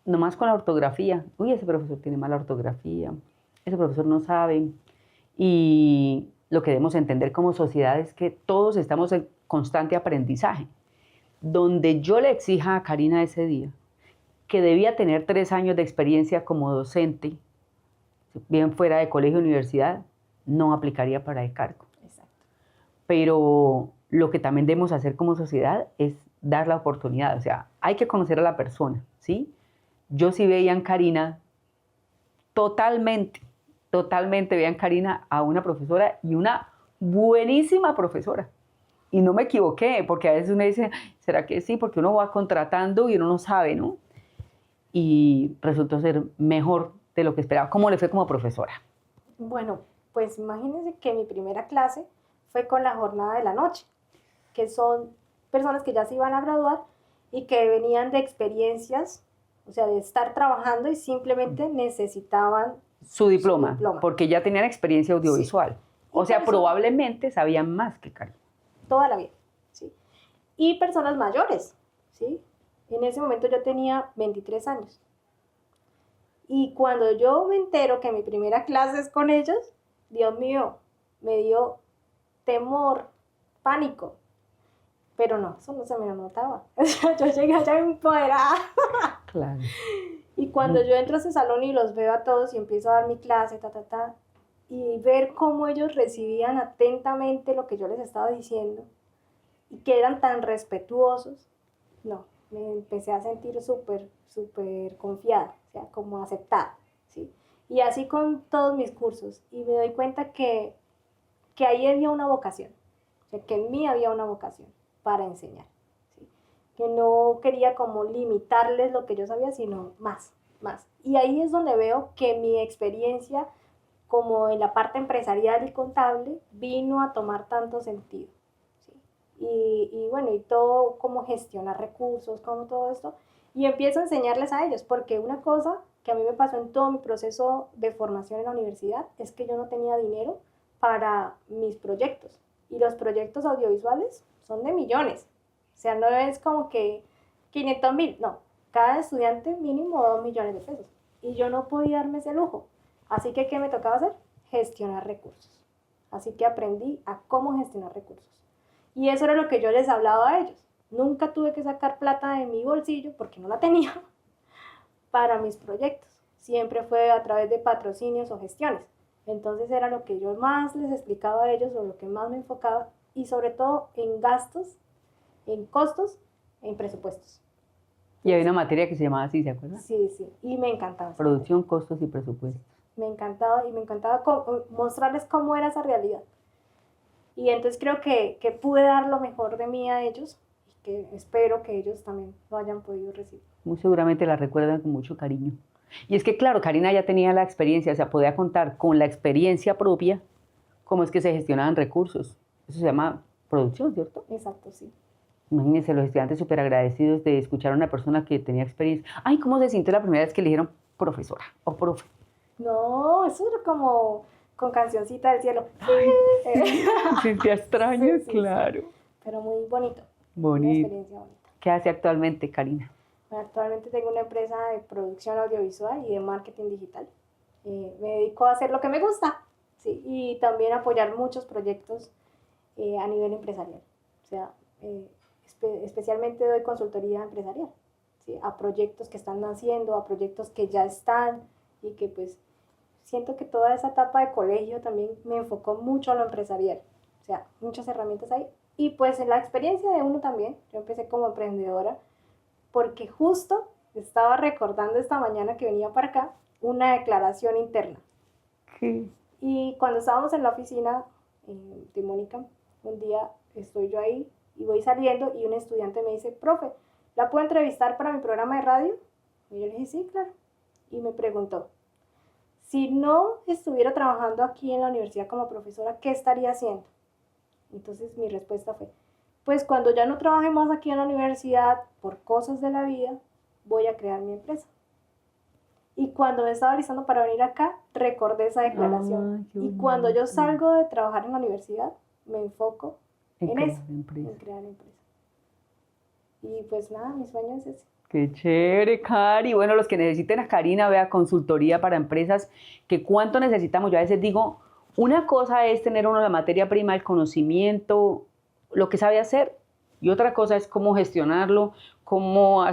B: nomás con la ortografía. Uy, ese profesor tiene mala ortografía, ese profesor no sabe. Y lo que debemos entender como sociedad es que todos estamos en constante aprendizaje. Donde yo le exija a Karina ese día que debía tener 3 años de experiencia como docente, bien fuera de colegio o universidad, no aplicaría para el cargo.
A: Exacto.
B: Pero lo que también debemos hacer como sociedad es dar la oportunidad. O sea, hay que conocer a la persona, ¿sí? Yo sí veía en Karina totalmente veía en Karina a una profesora y una buenísima profesora. Y no me equivoqué, porque a veces uno dice, ¿será que sí? Porque uno va contratando y uno no sabe, ¿no? Y resultó ser mejor de lo que esperaba. ¿Cómo le fue como profesora?
A: Bueno, pues imagínense que mi primera clase fue con la jornada de la noche, que son personas que ya se iban a graduar y que venían de experiencias, o sea, de estar trabajando y simplemente necesitaban
B: su diploma, porque ya tenían experiencia audiovisual. Sí. O sea, probablemente sabían más que Karina.
A: Toda la vida, ¿sí? Y personas mayores, ¿sí? En ese momento yo tenía 23 años. Y cuando yo me entero que mi primera clase es con ellos, Dios mío, me dio temor, pánico. Pero no, eso no se me notaba. Yo llegué allá empoderada.
B: Claro.
A: Y cuando yo entro a ese salón y los veo a todos y empiezo a dar mi clase, y ver cómo ellos recibían atentamente lo que yo les estaba diciendo y que eran tan respetuosos, no, me empecé a sentir súper confiada, o sea, como aceptada, ¿sí? Y así con todos mis cursos, y me doy cuenta que ahí había una vocación, o sea, que en mí había una vocación para enseñar, ¿sí? Que no quería como limitarles lo que yo sabía, sino más. Y ahí es donde veo que mi experiencia como en la parte empresarial y contable vino a tomar tanto sentido, ¿sí? Y bueno, y todo, cómo gestionar recursos, cómo todo esto, y empiezo a enseñarles a ellos, porque una cosa que a mí me pasó en todo mi proceso de formación en la universidad es que yo no tenía dinero para mis proyectos, y los proyectos audiovisuales son de millones, o sea, no es como que 500,000, no, cada estudiante mínimo 2 millones de pesos, y yo no podía darme ese lujo. Así que, ¿qué me tocaba hacer? Gestionar recursos. Así que aprendí a cómo gestionar recursos. Y eso era lo que yo les hablaba a ellos. Nunca tuve que sacar plata de mi bolsillo, porque no la tenía, para mis proyectos. Siempre fue a través de patrocinios o gestiones. Entonces era lo que yo más les explicaba a ellos, o lo que más me enfocaba, y sobre todo en gastos, en costos, en presupuestos.
B: Y había una materia que se llamaba así, ¿se acuerdan?
A: Sí, y me encantaba.
B: Producción, costos y presupuestos.
A: Me encantaba mostrarles cómo era esa realidad. Y entonces creo que pude dar lo mejor de mí a ellos y que espero que ellos también lo hayan podido recibir.
B: Muy seguramente la recuerdan con mucho cariño. Y es que, claro, Karina ya tenía la experiencia, o sea, podía contar con la experiencia propia cómo es que se gestionaban recursos. Eso se llama producción, ¿cierto?
A: Exacto, sí.
B: Imagínense los estudiantes súper agradecidos de escuchar a una persona que tenía experiencia. Ay, ¿cómo se sintió la primera vez que le dijeron profesora o profe?
A: No, eso era como con cancioncita del cielo.
B: Ay, sí, sentía extraño, sí, claro.
A: Sí. Pero muy bonito.
B: Bonito.
A: Una experiencia bonita.
B: ¿Qué hace actualmente, Karina?
A: Bueno, actualmente tengo una empresa de producción audiovisual y de marketing digital. Me dedico a hacer lo que me gusta, ¿sí? Y también apoyar muchos proyectos a nivel empresarial. O sea, especialmente doy consultoría empresarial, ¿sí? A proyectos que están naciendo, a proyectos que ya están, y que pues siento que toda esa etapa de colegio también me enfocó mucho a lo empresarial. O sea, muchas herramientas ahí. Y pues en la experiencia de uno también, yo empecé como emprendedora, porque justo estaba recordando esta mañana que venía para acá una declaración interna.
B: Sí.
A: Y cuando estábamos en la oficina de Mónica, un día estoy yo ahí y voy saliendo y un estudiante me dice, profe, ¿la puedo entrevistar para mi programa de radio? Y yo le dije, sí, claro. Y me preguntó, si no estuviera trabajando aquí en la universidad como profesora, ¿qué estaría haciendo? Entonces mi respuesta fue, pues cuando ya no trabaje más aquí en la universidad por cosas de la vida, voy a crear mi empresa. Y cuando me estaba listando para venir acá, recordé esa declaración. Y cuando yo salgo de trabajar en la universidad, me enfoco en eso, en crear empresa. Y pues nada, mi sueño es ese.
B: Qué chévere, Cari. Bueno, los que necesiten a Karina, vea, consultoría para empresas, que cuánto necesitamos. Yo a veces digo, una cosa es tener uno la materia prima, el conocimiento, lo que sabe hacer, y otra cosa es cómo gestionarlo, cómo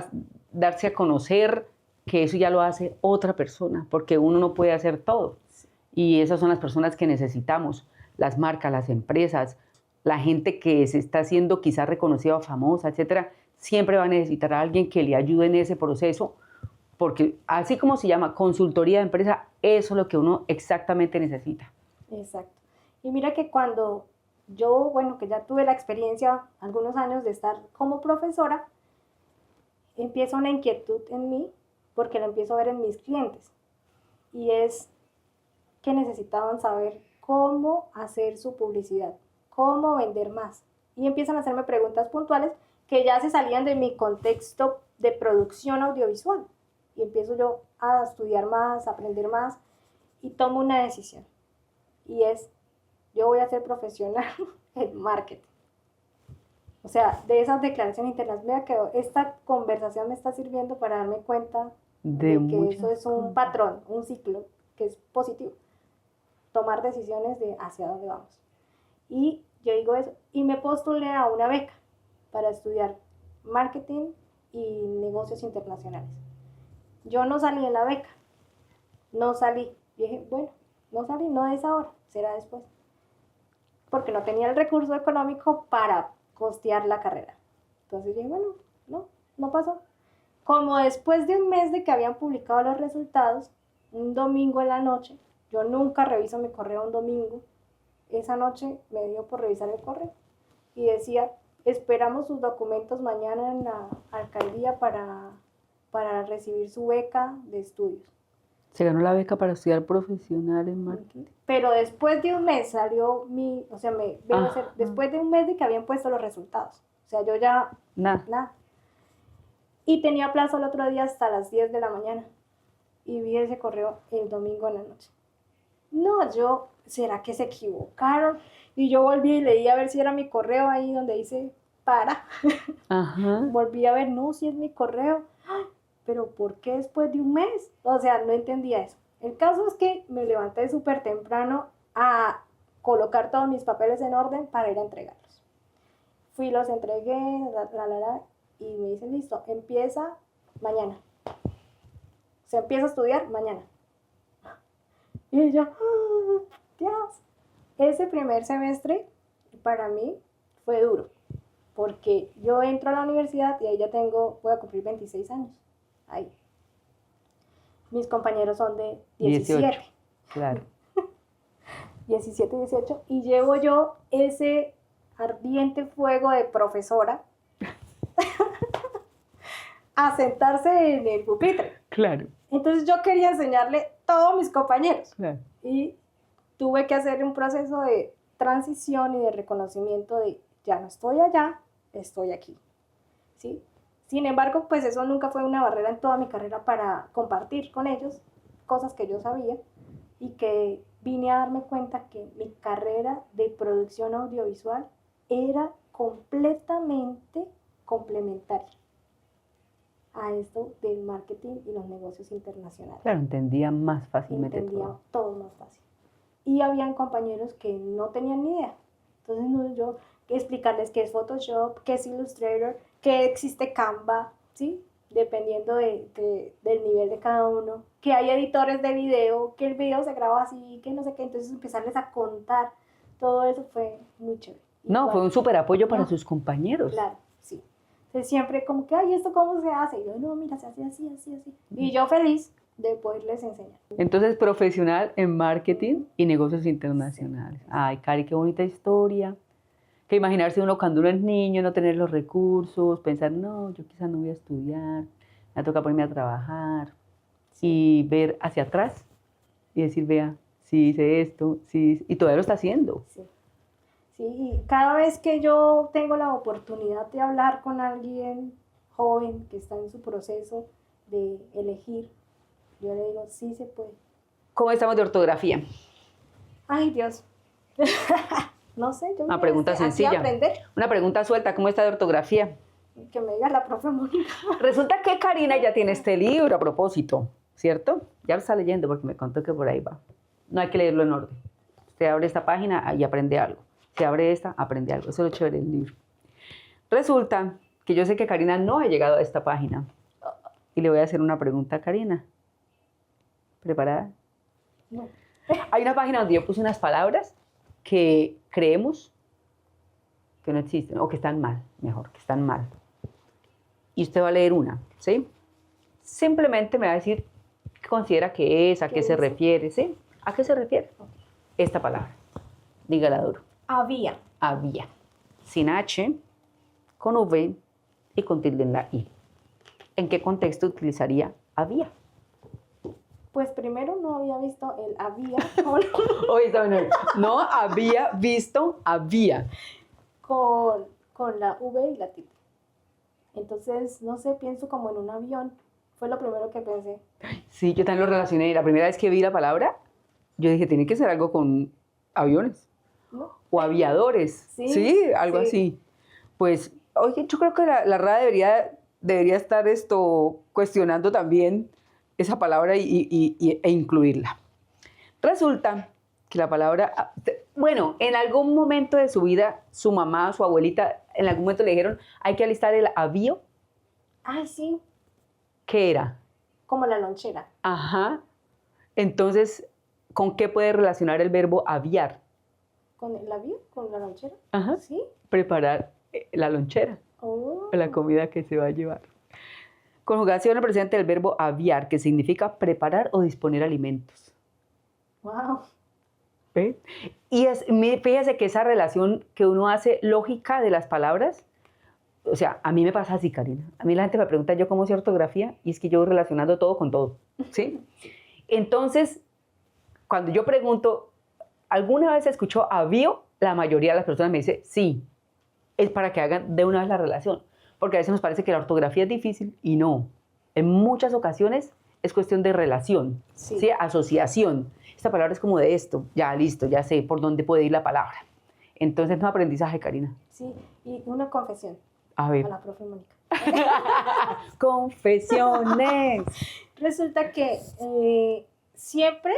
B: darse a conocer, que eso ya lo hace otra persona, porque uno no puede hacer todo. Y esas son las personas que necesitamos, las marcas, las empresas, la gente que se está haciendo quizás reconocida o famosa, etcétera, siempre va a necesitar a alguien que le ayude en ese proceso, porque así como se llama consultoría de empresa, eso es lo que uno exactamente necesita.
A: Exacto. Y mira que cuando yo, bueno, que ya tuve la experiencia, algunos años de estar como profesora, empieza una inquietud en mí, porque lo empiezo a ver en mis clientes, y es que necesitaban saber cómo hacer su publicidad, cómo vender más. Y empiezan a hacerme preguntas puntuales que ya se salían de mi contexto de producción audiovisual. Y empiezo yo a estudiar más, a aprender más, y tomo una decisión. Y es, yo voy a ser profesional en marketing. O sea, de esas declaraciones internas, vea que esta conversación me está sirviendo para darme cuenta de que eso es un patrón, un ciclo, que es positivo. Tomar decisiones de hacia dónde vamos. Y yo digo eso, y me postulé a una beca para estudiar marketing y negocios internacionales. Yo no salí en la beca, no salí. Dije, bueno, no salí, no es ahora, será después. Porque no tenía el recurso económico para costear la carrera. Entonces dije, bueno, no pasó. Como después de un mes de que habían publicado los resultados, un domingo en la noche, yo nunca reviso mi correo un domingo, esa noche me dio por revisar el correo y decía, esperamos sus documentos mañana en la alcaldía para recibir su beca de estudios.
B: Se ganó la beca para estudiar profesional en marketing.
A: Pero después de un mes salió o sea, después de un mes de que habían puesto los resultados. O sea, yo ya, nada. Y tenía plazo el otro día hasta las 10 de la mañana. Y vi ese correo el domingo en la noche. No, ¿será que se equivocaron? Y yo volví y leí a ver si era mi correo ahí donde dice para.
B: Ajá.
A: Volví a ver, no, si es mi correo. ¡Ay! Pero ¿por qué después de un mes? O sea, no entendía eso. El caso es que me levanté súper temprano a colocar todos mis papeles en orden para ir a entregarlos. Fui, los entregué, y me dicen, listo, empieza mañana. Se empieza a estudiar mañana. Y yo, ¡oh, Dios! Ese primer semestre para mí fue duro, porque yo entro a la universidad y ahí ya voy a cumplir 26 años. Ahí. Mis compañeros son de 17.
B: 18, claro.
A: 17, 18. Y llevo yo ese ardiente fuego de profesora a sentarse en el pupitre.
B: Claro.
A: Entonces yo quería enseñarle a todos mis compañeros.
B: Claro.
A: Y tuve que hacer un proceso de transición y de reconocimiento de ya no estoy allá, estoy aquí. ¿Sí? Sin embargo, pues eso nunca fue una barrera en toda mi carrera para compartir con ellos cosas que yo sabía y que vine a darme cuenta que mi carrera de producción audiovisual era completamente complementaria a esto del marketing y los negocios internacionales.
B: Claro, entendía más fácilmente
A: entendía todo más fácil. Y habían compañeros que no tenían ni idea. Entonces yo explicarles qué es Photoshop, qué es Illustrator, qué existe Canva, ¿sí? Dependiendo del nivel de cada uno, que hay editores de video, que el video se graba así, que no sé qué. Entonces empezarles a contar todo eso fue muy chévere.
B: No,
A: Igual,
B: fue un súper apoyo para
A: no,
B: sus compañeros.
A: claro, sí. Entonces siempre como que, ay, ¿esto cómo se hace? Y yo, no, mira, se hace así, así, así. Y yo feliz de poderles enseñar.
B: Entonces, profesional en marketing y negocios internacionales. Ay, Cari, qué bonita historia. Que imaginarse uno cuando uno es niño, no tener los recursos, pensar, no, yo quizás no voy a estudiar, me toca ponerme a trabajar. Y ver hacia atrás y decir, vea, sí hice esto, sí, y todavía lo está haciendo.
A: Sí. Sí, y cada vez que yo tengo la oportunidad de hablar con alguien joven que está en su proceso de elegir, yo le digo, sí se puede.
B: ¿Cómo estamos de ortografía?
A: Ay, Dios. No sé, yo
B: Una
A: me
B: pregunta
A: así a
B: sencilla.
A: aprender,
B: Una pregunta suelta, ¿cómo está de ortografía?
A: que me diga la profe Mónica.
B: Resulta que Karina ya tiene este libro a propósito, ¿cierto? Ya lo está leyendo porque me contó que por ahí va. No hay que leerlo en orden. Usted abre esta página y aprende algo. Se abre esta, aprende algo. Eso es lo chévere del libro. Resulta que yo sé que Karina no ha llegado a esta página. Y le voy a hacer una pregunta a Karina. ¿Preparada?
A: No.
B: Hay una página donde yo puse unas palabras que creemos que no existen, o que están mal, mejor, que están mal. Y usted va a leer una, ¿sí? Simplemente me va a decir qué considera que es, a qué se
A: dice?
B: refiere, ¿sí? ¿A qué se refiere esta palabra? Dígala duro.
A: Había.
B: Había. Sin H, con V y con tilde en la I. ¿En qué contexto utilizaría había?
A: Pues primero no había visto el había con,
B: Oye, no había visto, había.
A: con la V y la tilde. Entonces, no sé, pienso como en un avión. Fue lo primero que pensé.
B: Sí, yo también lo relacioné. La primera vez que vi la palabra, yo dije, tiene que ser algo con aviones
A: ¿No?
B: o aviadores. Sí, algo
A: sí.
B: así. Pues, oye, yo creo que la RAE debería estar cuestionando también esa palabra e incluirla. Resulta que la palabra, bueno, en algún momento de su vida, su mamá, su abuelita, en algún momento le dijeron, hay que alistar el avío.
A: Ay, sí,
B: ¿Qué era?
A: como la lonchera.
B: Ajá. Entonces, ¿con qué puede relacionar el verbo aviar?
A: ¿Con el avión? ¿Con la lonchera?
B: Ajá.
A: Sí.
B: Preparar la lonchera,
A: Oh.
B: la comida que se va a llevar. Conjugación presente del verbo aviar, que significa preparar o disponer alimentos.
A: Wow.
B: ¿Ve? Y fíjese que esa relación que uno hace lógica de las palabras, o sea, a mí me pasa así, Karina. A mí la gente me pregunta yo cómo sé ortografía y es que yo voy relacionando todo con todo, ¿sí? Entonces, cuando yo pregunto, ¿alguna vez escuchó avío? La mayoría de las personas me dice sí. Es para que hagan de una vez la relación. Porque a veces nos parece que la ortografía es difícil y no. En muchas ocasiones es cuestión de relación, ¿sí? Asociación. Esta palabra es como de esto. Ya, listo, ya sé por dónde puede ir la palabra. Entonces, no aprendizaje, Karina.
A: Sí, y una confesión
B: A ver.
A: a la profe Mónica.
B: Confesiones.
A: Resulta que siempre,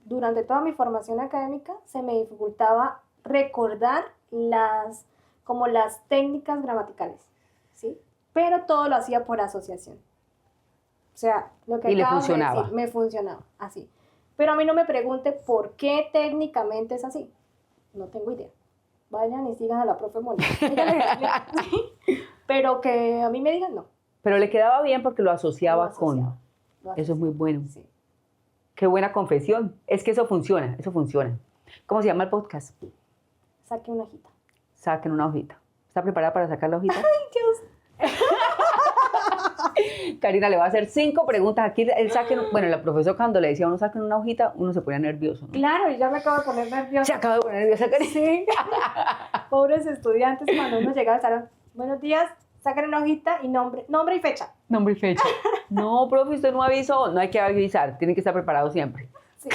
A: durante toda mi formación académica, se me dificultaba recordar como las técnicas gramaticales, ¿sí? Pero todo lo hacía por asociación. O sea, lo que
B: Y le
A: acabas de
B: funcionaba.
A: decir, me funcionaba así. Pero a mí no me pregunte por qué técnicamente es así. No tengo idea. Vayan y sigan a la profe Mónica. ¿Sí? Pero que a mí me digan no.
B: Pero le quedaba bien porque lo asociaba,
A: Lo asociaba.
B: con. Eso es muy bueno.
A: Sí.
B: Qué buena confesión. Es que eso funciona, eso funciona. ¿Cómo se llama el podcast?
A: Saque una hojita.
B: Saquen una hojita. ¿Está preparada para sacar la hojita?
A: ¡Ay, Dios!
B: Karina le va a hacer 5 preguntas. Aquí bueno, la profesora cuando le decía a uno saquen una hojita, uno se ponía nervioso, ¿no?
A: Claro, y ya me acabo de poner nerviosa.
B: Se acaba de poner nerviosa, Karina.
A: Sí. Pobres estudiantes, cuando uno llega al salón. Buenos días, saquen una hojita y nombre y fecha.
B: Nombre y fecha. No, profe, usted no avisó. No hay que avisar, tiene que estar preparado siempre.
A: Sí.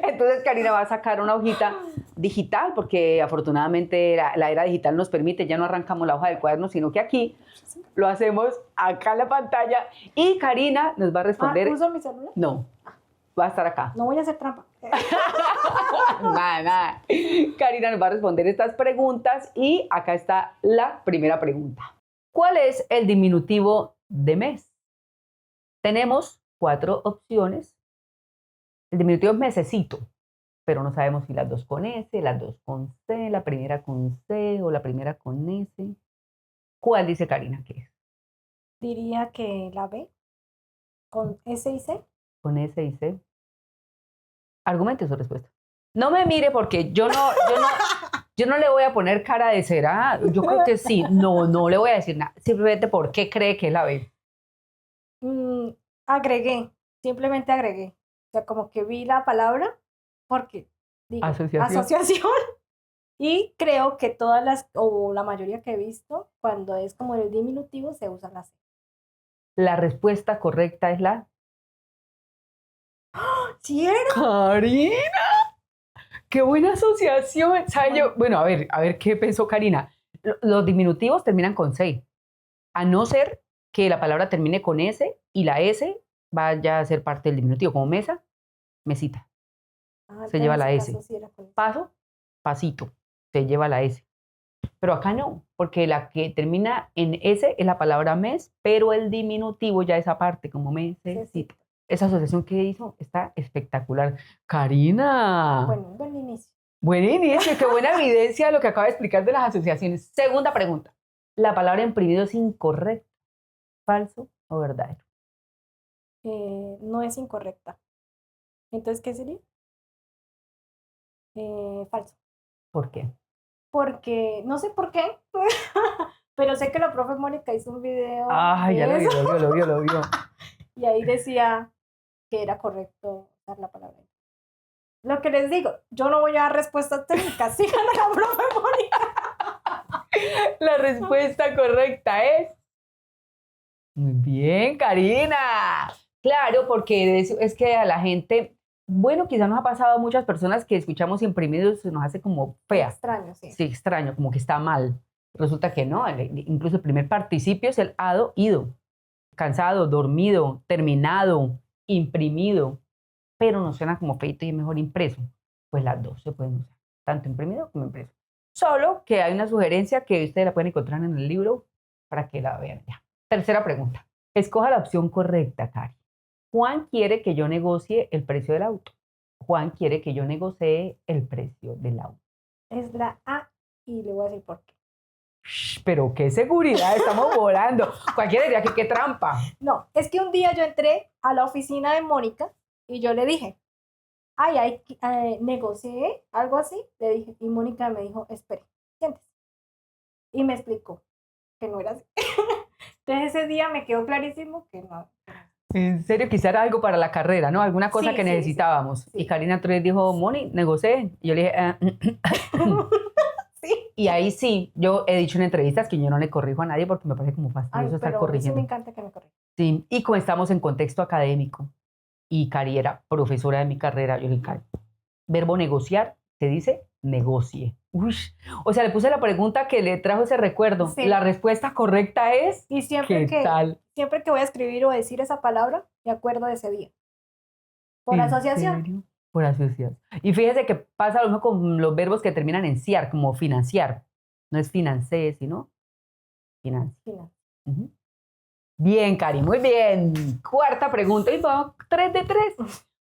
B: Entonces Karina va a sacar una hojita digital, porque afortunadamente la era digital nos permite, ya no arrancamos la hoja del cuaderno, sino que aquí lo hacemos acá en la pantalla y Karina nos va a responder.
A: ¿Uso mi celular?
B: No, va a estar acá.
A: No voy a hacer trampa.
B: Nada. Karina nos va a responder estas preguntas y acá está la primera pregunta. ¿Cuál es el diminutivo de mes? Tenemos 4 opciones. El diminutivo es mesecito. pero no sabemos si las dos con S, las dos con C, la primera con C o la primera con S. ¿Cuál dice Karina que es?
A: Diría que la B, con S y C.
B: Con S y C. Argumente su respuesta. No me mire porque yo no le voy a poner cara de será. Yo creo que sí. No le voy a decir nada. Simplemente por qué cree que es la B.
A: Agregué, simplemente agregué. O sea, como que vi la palabra, porque digo, asociación. Y creo que todas las, o la mayoría que he visto, cuando es como el diminutivo, se usa la C.
B: La respuesta correcta es la...
A: ¿Sí era?
B: ¡Karina! ¡Qué buena asociación! ¿Sabe yo? Bueno, a ver qué pensó Karina. Los diminutivos terminan con C. A no ser que la palabra termine con S y la S vaya a ser parte del diminutivo, como mesa, mesita. Se lleva la S. Paso, pasito. Se lleva la S. Pero acá no, porque la que termina en S es la palabra mes, pero el diminutivo ya es aparte, como mesecita. Esa asociación que hizo está espectacular. Karina.
A: Bueno, buen inicio.
B: Buen inicio, qué buena evidencia de lo que acaba de explicar de las asociaciones. Segunda pregunta. ¿La palabra imprimido es incorrecta, falso o verdadero?
A: No es incorrecta. Entonces, ¿qué sería? Falso.
B: ¿Por qué?
A: Porque, no sé por qué, pero sé que la profe Mónica hizo un video.
B: Ay, ya lo vio.
A: Y ahí decía que era correcto usar la palabra. Lo que les digo, yo no voy a dar respuestas técnicas, sigan a la profe Mónica.
B: La respuesta correcta es... Muy bien, Karina. Claro, porque es que a la gente, bueno, quizás nos ha pasado a muchas personas que escuchamos imprimidos, se nos hace como fea.
A: Extraño, sí.
B: Sí, extraño, como que está mal. Resulta que no, incluso el primer participio es el hado, ido. Cansado, dormido, terminado, imprimido, pero no suena como feito y es mejor impreso. Pues las dos se pueden usar, tanto imprimido como impreso. Solo que hay una sugerencia que ustedes la pueden encontrar en el libro para que la vean ya. Tercera pregunta. Escoja la opción correcta, Cari. Juan quiere que yo negocie el precio del auto. Juan quiere que yo negocie el precio del auto.
A: Es la A y le voy a decir por qué.
B: Pero qué seguridad, estamos volando. Cualquiera diría que qué trampa.
A: No, es que un día yo entré a la oficina de Mónica y yo le dije, negocié algo así, le dije, y Mónica me dijo, espere, siéntese. Y me explicó que no era así. Entonces ese día me quedó clarísimo que no.
B: En serio, quizá era algo para la carrera, ¿no? Alguna cosa
A: Sí,
B: que
A: sí,
B: necesitábamos.
A: sí.
B: Y Karina entonces dijo, Moni, negocié. Y yo le dije,
A: Sí.
B: Y ahí sí, yo he dicho en entrevistas que yo no le corrijo a nadie porque me parece como fastidioso estar
A: Pero
B: corrigiendo.
A: sí me encanta que me corrija.
B: Sí, y como estamos en contexto académico y Cari era profesora de mi carrera, yo le dije, verbo negociar, se dice negocie. Uy, o sea, le puse la pregunta que le trajo ese recuerdo.
A: Sí.
B: La respuesta correcta es,
A: Y siempre siempre que voy a escribir o decir esa palabra, me acuerdo de ese día. Por asociación.
B: ¿Serio? Por asociación. Y fíjese que pasa lo mismo con los verbos que terminan en ciar, como financiar. No es financé, sino financiar. Uh-huh. Bien, Cari, muy bien. Cuarta pregunta y vamos 3 de 3.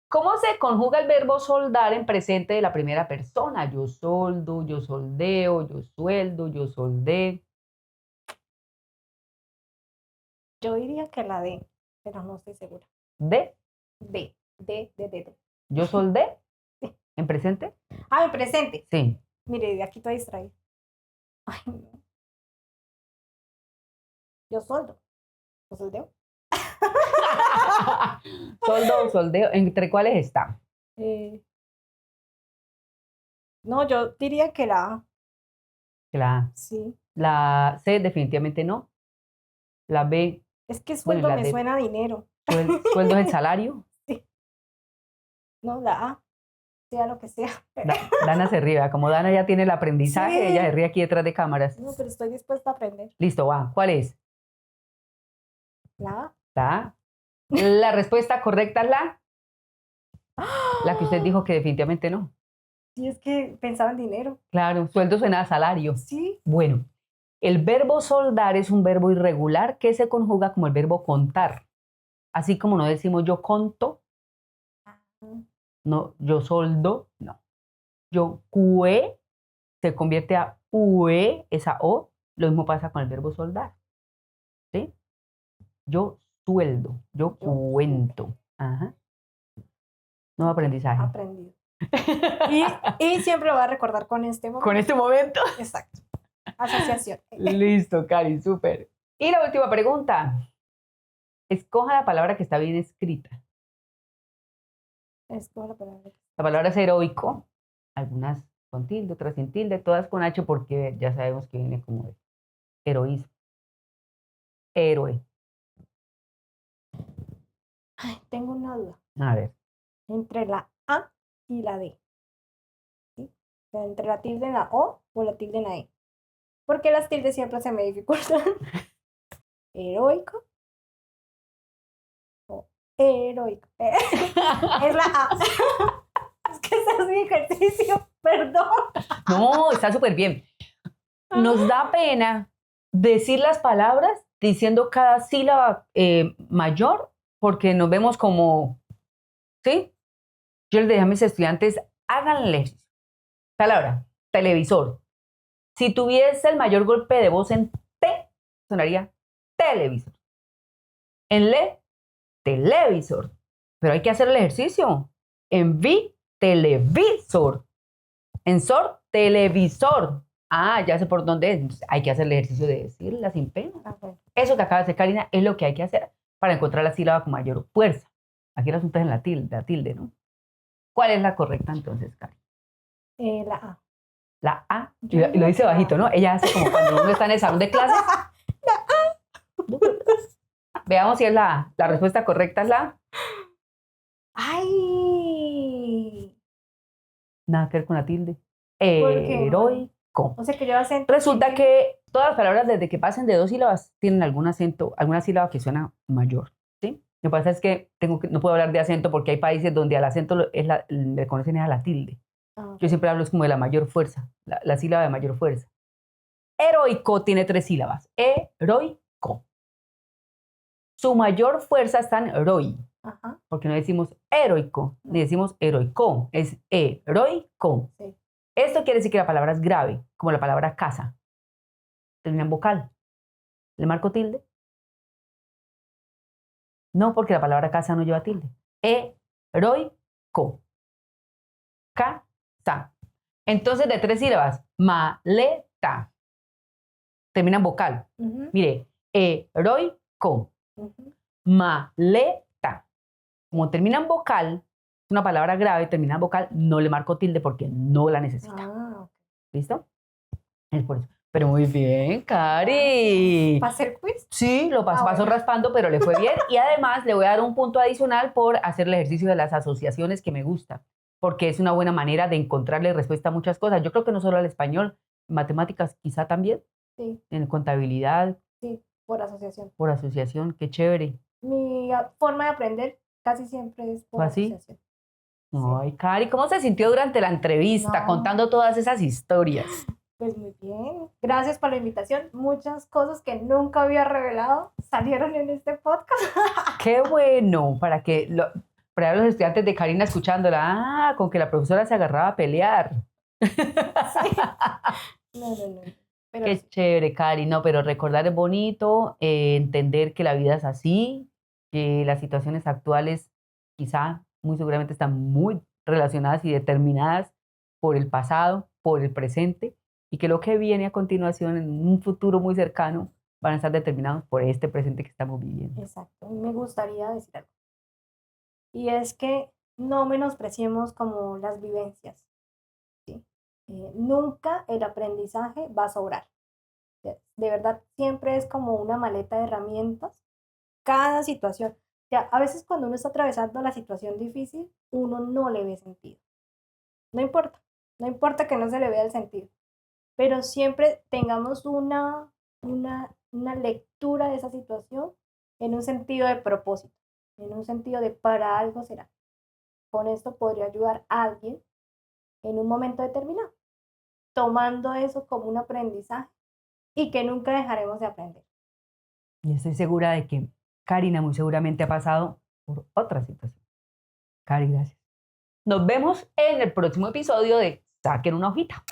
B: ¿Cómo se conjuga el verbo soldar en presente de la primera persona? Yo soldo, yo soldeo, yo sueldo, yo soldé.
A: Yo diría que la D, pero no estoy segura.
B: ¿De?
A: D.
B: ¿Yo soldé? ¿En presente?
A: Ah, en presente.
B: Sí.
A: Mire, de aquí estoy distraída. Ay, no. Yo soldo. ¿Yo soldeo?
B: Soldo, soldeo. ¿Entre cuáles está?
A: No, yo diría que la A.
B: La A.
A: Sí.
B: La C definitivamente no. La B.
A: Es que sueldo me suena a dinero.
B: ¿Sueldo es el salario?
A: Sí. No, la A. Sea lo que sea.
B: Dana se ríe. Como Dana ya tiene el aprendizaje,
A: Sí.
B: ella se ríe aquí detrás de cámaras.
A: No, pero estoy dispuesta a aprender.
B: Listo, va. ¿Cuál es?
A: La A.
B: La A. La respuesta correcta es la que usted dijo que definitivamente no.
A: Sí, es que pensaba en dinero.
B: Claro, sueldo suena a salario.
A: Sí.
B: Bueno, el verbo soldar es un verbo irregular que se conjuga como el verbo contar. Así como no decimos yo conto, no, yo soldo, no. Yo cue se convierte a ue, esa o. Lo mismo pasa con el verbo soldar. ¿Sí? Yo sueldo, yo cuento. Ajá. Nuevo aprendizaje.
A: Aprendido. Y siempre lo voy a recordar con este momento.
B: Con este momento.
A: Exacto. Asociación.
B: Listo, Cari, súper. Y la última pregunta. Escoja la palabra que está bien escrita.
A: Escoja la palabra.
B: La palabra es heroico. Algunas con tilde, otras sin tilde, todas con H porque ya sabemos que viene como de heroísmo. Héroe.
A: Ay, tengo una duda.
B: A ver.
A: Entre la A y la D. ¿Sí? O sea, entre la tilde en la O o la tilde en la E. Porque las tildes siempre se me dificultan. Heroico o heroico. Es la A. Es que ese es mi ejercicio, perdón.
B: No, está súper bien. Nos da pena decir las palabras diciendo cada sílaba mayor porque nos vemos como, ¿sí? Yo les dije a mis estudiantes, háganle palabra, televisor. Si tuviese el mayor golpe de voz en T, sonaría televisor. En le, televisor. Pero hay que hacer el ejercicio. En vi, televisor. En sor, televisor. Ah, ya sé por dónde es. Entonces, hay que hacer el ejercicio de decirla sin pena.
A: Okay.
B: Eso que acaba de hacer Karina es lo que hay que hacer para encontrar la sílaba con mayor fuerza. Aquí el asunto es en la tilde, ¿no? ¿Cuál es la correcta entonces, Karina?
A: La A.
B: La A. Y lo dice bajito, ¿no? Ella hace como cuando uno está en el salón de clases. Veamos si es la A. La respuesta correcta es la A.
A: ¡Ay!
B: Nada que ver con la tilde.
A: ¿Por qué?
B: Heroico.
A: O sea que lleva acento.
B: Resulta que todas las palabras, desde que pasen de 2 sílabas, tienen algún acento, alguna sílaba que suena mayor. ¿Sí? Lo que pasa es que no puedo hablar de acento porque hay países donde al acento le conocen a la tilde.
A: Okay.
B: Yo siempre hablo es como de la mayor fuerza, la sílaba de mayor fuerza. Heroico tiene 3 sílabas. Heroico. Su mayor fuerza está en roi.
A: Ajá.
B: Porque no decimos heroico, ni decimos heroico, es heroico.
A: Sí.
B: Esto quiere decir que la palabra es grave, como la palabra casa. Termina en vocal. ¿Le marco tilde? No, porque la palabra casa no lleva tilde. Heroico. Casa. Entonces, de 3 sílabas, maleta. Termina en vocal. Mire, heroico. Maleta. Como termina en vocal, es una palabra grave, termina en vocal, no le marco tilde porque no la necesita. ¿Listo? Es por eso. Pero muy bien, Cari.
A: ¿Para hacer quiz?
B: Sí, lo paso raspando, pero le fue bien. Y además le voy a dar un punto adicional por hacer el ejercicio de las asociaciones que me gusta, porque es una buena manera de encontrarle respuesta a muchas cosas. Yo creo que no solo al español, matemáticas quizá también.
A: Sí.
B: En contabilidad.
A: Sí, por asociación.
B: Por asociación, qué chévere.
A: Mi forma de aprender casi siempre es por asociación.
B: Ay, Cari, ¿cómo se sintió durante la entrevista contando todas esas historias?
A: Pues muy bien. Gracias por la invitación. Muchas cosas que nunca había revelado salieron en este podcast.
B: Qué bueno, para los estudiantes de Karina escuchándola, con que la profesora se agarraba a pelear.
A: Sí. No. Pero
B: Qué chévere, Cari. No, pero recordar es bonito, entender que la vida es así, que las situaciones actuales quizá muy seguramente están muy relacionadas y determinadas por el pasado, por el presente, y que lo que viene a continuación en un futuro muy cercano van a estar determinados por este presente que estamos viviendo.
A: Exacto. Me gustaría decir algo. Y es que no menospreciemos como las vivencias. ¿Sí? Nunca el aprendizaje va a sobrar. De verdad, siempre es como una maleta de herramientas. Cada situación. O sea, a veces cuando uno está atravesando la situación difícil, uno no le ve sentido. No importa que no se le vea el sentido. Pero siempre tengamos una lectura de esa situación en un sentido de propósito, en un sentido de para algo será. Con esto podría ayudar a alguien en un momento determinado, tomando eso como un aprendizaje y que nunca dejaremos de aprender.
B: Y estoy segura de que Karina muy seguramente ha pasado por otra situación. Cari, gracias. Nos vemos en el próximo episodio de saquen una hojita.